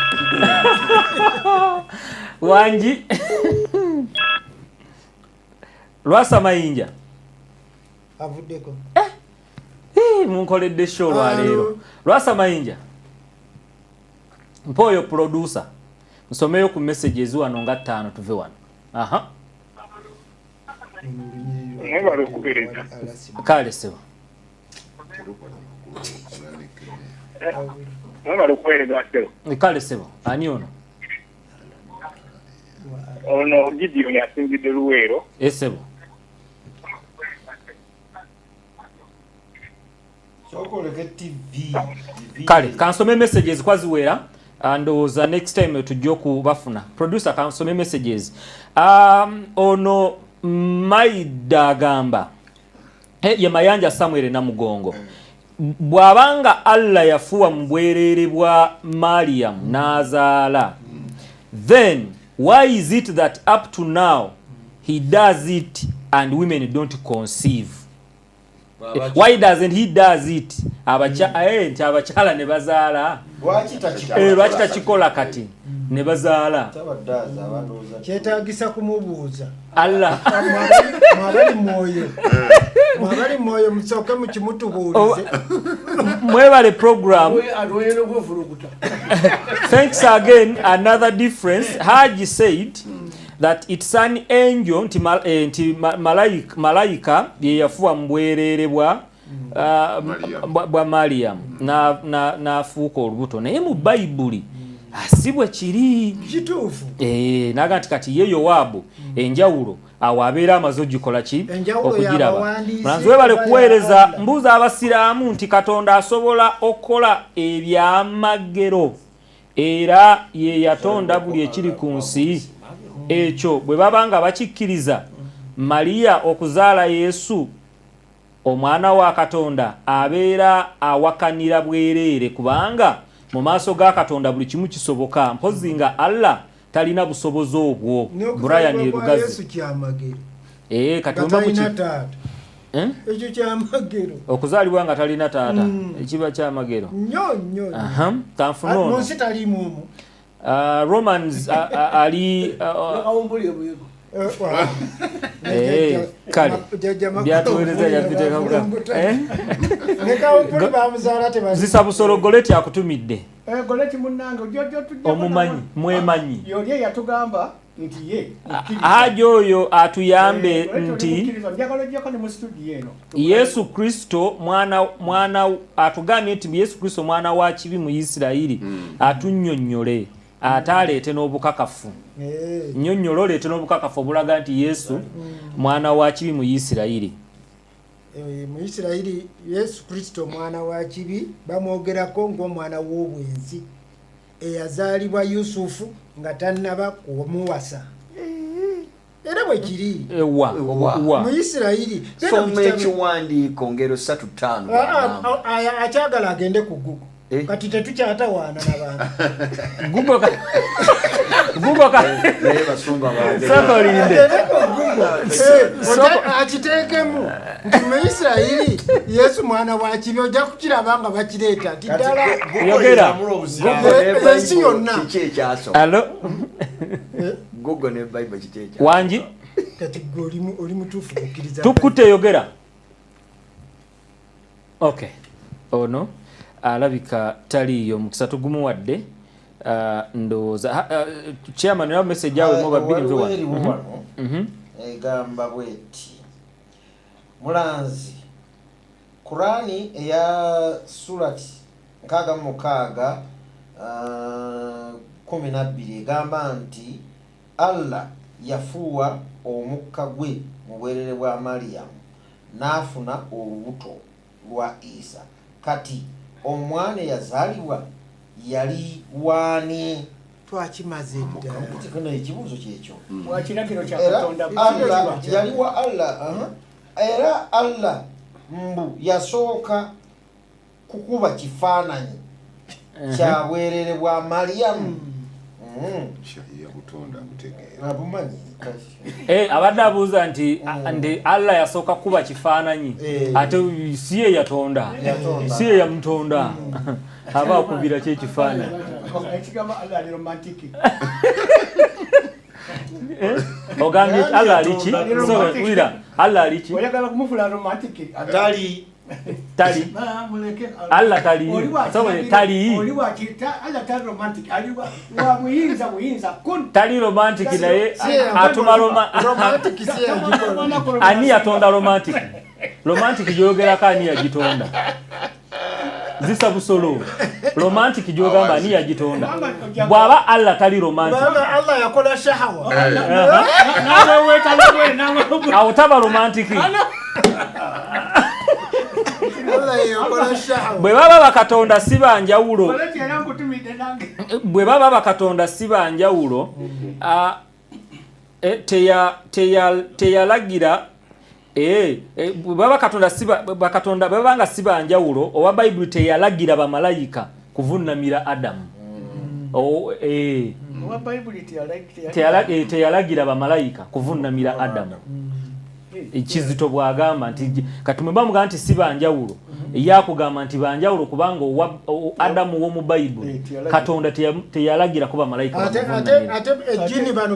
Wanji Lwasa Mayinja avuddeko munkoledde show lwaleero Lwasa Mayinja mpoyo producer nsomeyo ku messages wano nga 5 tuve wano kale sebo kale sebo ani ono ono Gideon yasinzidde Luweero esebo kale kansome messages kwaziwera ndowooza next time tujja okubafuna producer kansome messages ono Maida agamba ye Mayanja Samuel Namugongo bwabanga Allah yafuwa mu bwerere bwa Mariam n'azaala then why is it that up to now he does it and women don't conceive? Why doesn't he does it? Abakyala ne bazaala. Lwaki takikola kati ne bazaala? Kyetaagisa kumubuuza. Allah. Mwabali mwoyo musooke mukimutubuulize. Mwebale program. Thanks again. Another difference. Haji said that it's an angel nti malaika ye yafuwa mbwerere bwa Mariam nafuuka olubuto naye mu Bayibuli asibwe kiri kituufu naga nti kati ye Yowabu enjawulo awo abeera amaze gikola ki okugiraba mulanzi webale kuweereza mbuuza abasiraamu nti Katonda asobola okukola ebyamagero era ye yatonda buli ekiri ku nsi ekyo bwe babanga bakikkiriza Maria okuzaala Yesu omwana wa Katonda abeera awakanira bwereere kubanga mu maaso ga Katonda buli kimu kisoboka mpozi nga Allah talina busobozi obwo. Brian Rugazi Yesu kyamagero kati mbamuki ekyo kyamagero okuzaalibwa nga talina taata ekiba kyamagero nnyo tanfuno nonsi talimu Romans ali kale byatuweereza yabiteeka zisabusolo Goleti akutumidde Goleti munnange omumanyi mwemanyi yoli yatugamba nti ye hajo oyo atuyambe nti Yesu Kristo mwana atugambye nti Yesu Kristo mwana wa kibi mu Isirayiri atunnyonnyole ataleete n'obukakafu nnyonnyolo oleete n'obukakafu obulaga nti Yesu mwana wa kibi mu Isirayiri mu Isirayiri Yesu Kristo mwana wa kibi bamwogerako ng'omwana w'obwenzi eyazaalibwa Yusufu nga tannaba kumuwasa era bwe kiri mu Isirayiri soma ekiwandiiko ngero 3:5 akyagala agende ku Google kati tetukyatawaana n'abantu Google akiteekemu nti mu Isirayiri Yesu mwana wa kibi ojja kukiraba nga bakireeta ti ddala yogera ensi yonna Google ne Bible kiteekya Wanji kati oli mutuufu kukkiriza tukutte yogera okay ono alabika taliyo mukisa tugumuwadde ndowooza chairman na message yawe mo babiri nvewa egamba bweti mulanzi Qurani eya surati 6 12 egamba nti Allah yafuwa omukka gwe mu bwerere bwa Mariam n'afuna olubuto lwa Isa kati omwana yazaalibwa yali wani twakimaze kino ekibuuzo kyekyo wakiragiro kya Katonda yali wa Allah era Allah mbu yasooka kukuba kifaananyi kya bwerere bwa Mariam shahiya butonda butegeera abumanyi abadde abuuza nti Allah yasooka kuba kifaananyi ate si ye yatonda si ye yamutonda aba akubira ki ekifaananyi ekigamba Allah ali romantic ogambye Allah ali ki wira Allah ali ki oyagala kumufula romantic atali tali muleke Allah tali tali oliwa kita Allah tali romantic aliwa wa muhinza kun tali romantic naye atuma romantic si yagitonda ani yatonda romantic gyogera kani yagitonda zisa busolo romantic gyogamba ani yagitonda bwaba Allah tali romantic Allah yakola shahawa nawe wetale nawe awutaba romantic bwe baba bakatonda siba njawulo bwe baba bakatonda siba njawulo teyalagira baba katonda siba bakatonda babanga siba njawulo owa Bible teyalagira bamalayika kuvunamira Adamu owa Bible teyalagira bamalayika kuvunamira Adamu ekizito bwagamba nti katumwe bamugamba nti siba njawulo yakugamba nti banjawulo kubanga Adamu wo mu Bible katonda teyalagira kuba malayika ate ejini bano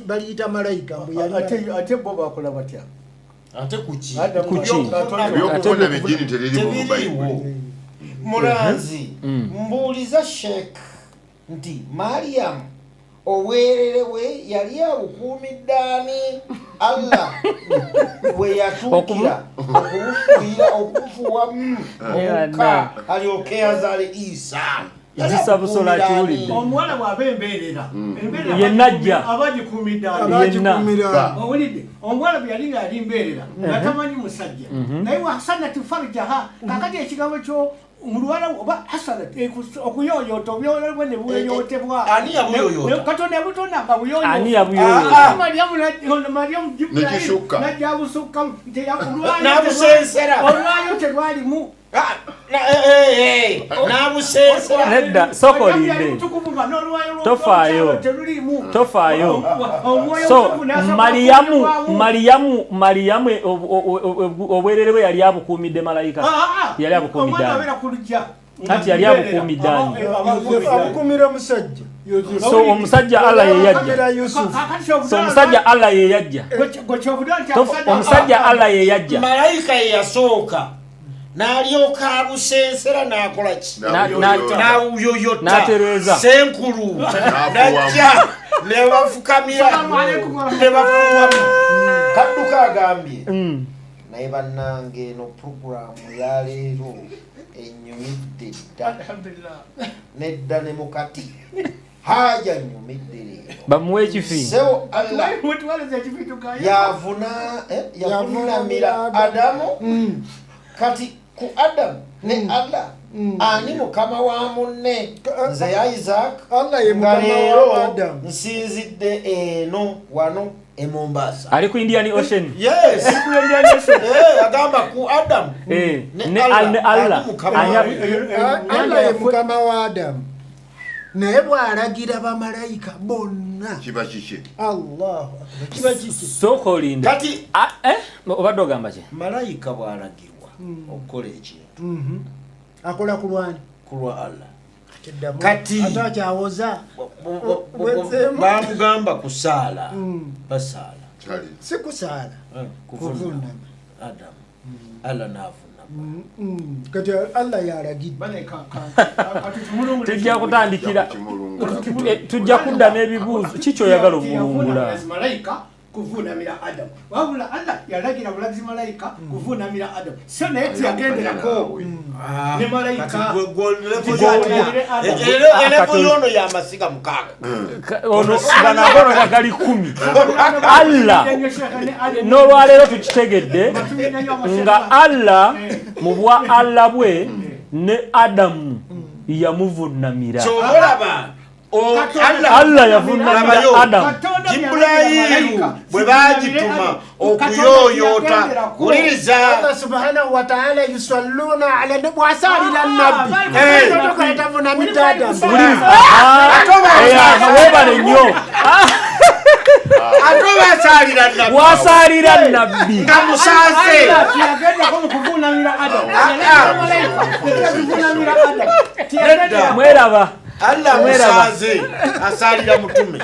baliyita malayika ate bo bakola batya ate kuki byokubona bejini teriri mu Bible mulanzi mbuuliza Sheikh nti Mariam obwerere we yali abukuumiddaani Allah we yatuukira okubufuuwa omuka alyoke azaale Isa zisa busola kiwulidde omuwala bw'aba embeerera yennajja abagikuumira owulidde omuwala bwe yali ng'ali mbeerera nga tamanyi musajja naye wahasanati farjaha kakati ekigambo kyo mulwala oba hasana okuyoyota obyolebwe ne buyoyotebwa ani yabuyoyota katonda yabutonda nga buyoyota ani yabuyoyota Mariamu nekisukka najja busukka nabusensera olwayo terwalimu nabusensera nedda sokolinde tofaayo so Mariamu obwerere bwe yali abukuumidde malayika yali abukuumidde kati yali abukuumidde abukumira omusajja so omusajja Allah ye yajja so omusajja Allah ye yajja omusajja Allah ye yajja malayika ye yasooka n'alyoka abusensera n'akola ki n'awuyoyota n'atereeza senkulu najja ne bafukamira ne bafuwamu kadduka agambye naye bannange eno puroguramu ya leero ennyumidde dda nedda ne mukati haja nnyumidde leero bamuwe ekifi sewo Allah yavunamira Adamu kati ku Adamu ne Allah ani mukama wa munne nze ya Isaac Allah ye mukama wa Adamu nsinzidde eno wano e Mombasa ali ku Indian Ocean yes agamba ku Adamu ne Allah Allah ye mukama wa Adamu naye bw'alagira bamalayika bonna kiba kiki Allah kiba kiki sokolinde kati obadde ogamba ki malayika bw'alagirwa okukola ekintu akola ku lwani ku lwa Allah kati atakyawoza bamugamba kusaala basaala si kusaala kuvunama Adamu Allah n'avunama kati Allah yalagidde tujja kutandikira tujja kudda n'ebibuuzo kikyoyagala omulungula kuvunamira Adamu wabula Allah yalagira bulagizi malayika kuvunamira Adamu so naye tiyagenderako ne malayika eleko yono yamasiga mukaaga ono banagono bagali 10 Allah n'olwaleero tukitegedde nga Allah mu bwa Allah bwe ne Adamu yamuvunamira kyobolaba Allah yavunamira Adamu Jibrailu bwe bagituma okuyoyota kuliriza Allah subhanahu wa ta'ala yusalluna ala nabi wa salila nabi kutoka yatavuna mitata weba nnyo atoba salira nabi wasalira nabbi nga musaze Tiagenda kwa kuvuna mira Adam. mweraba Allah musaze asalira mutume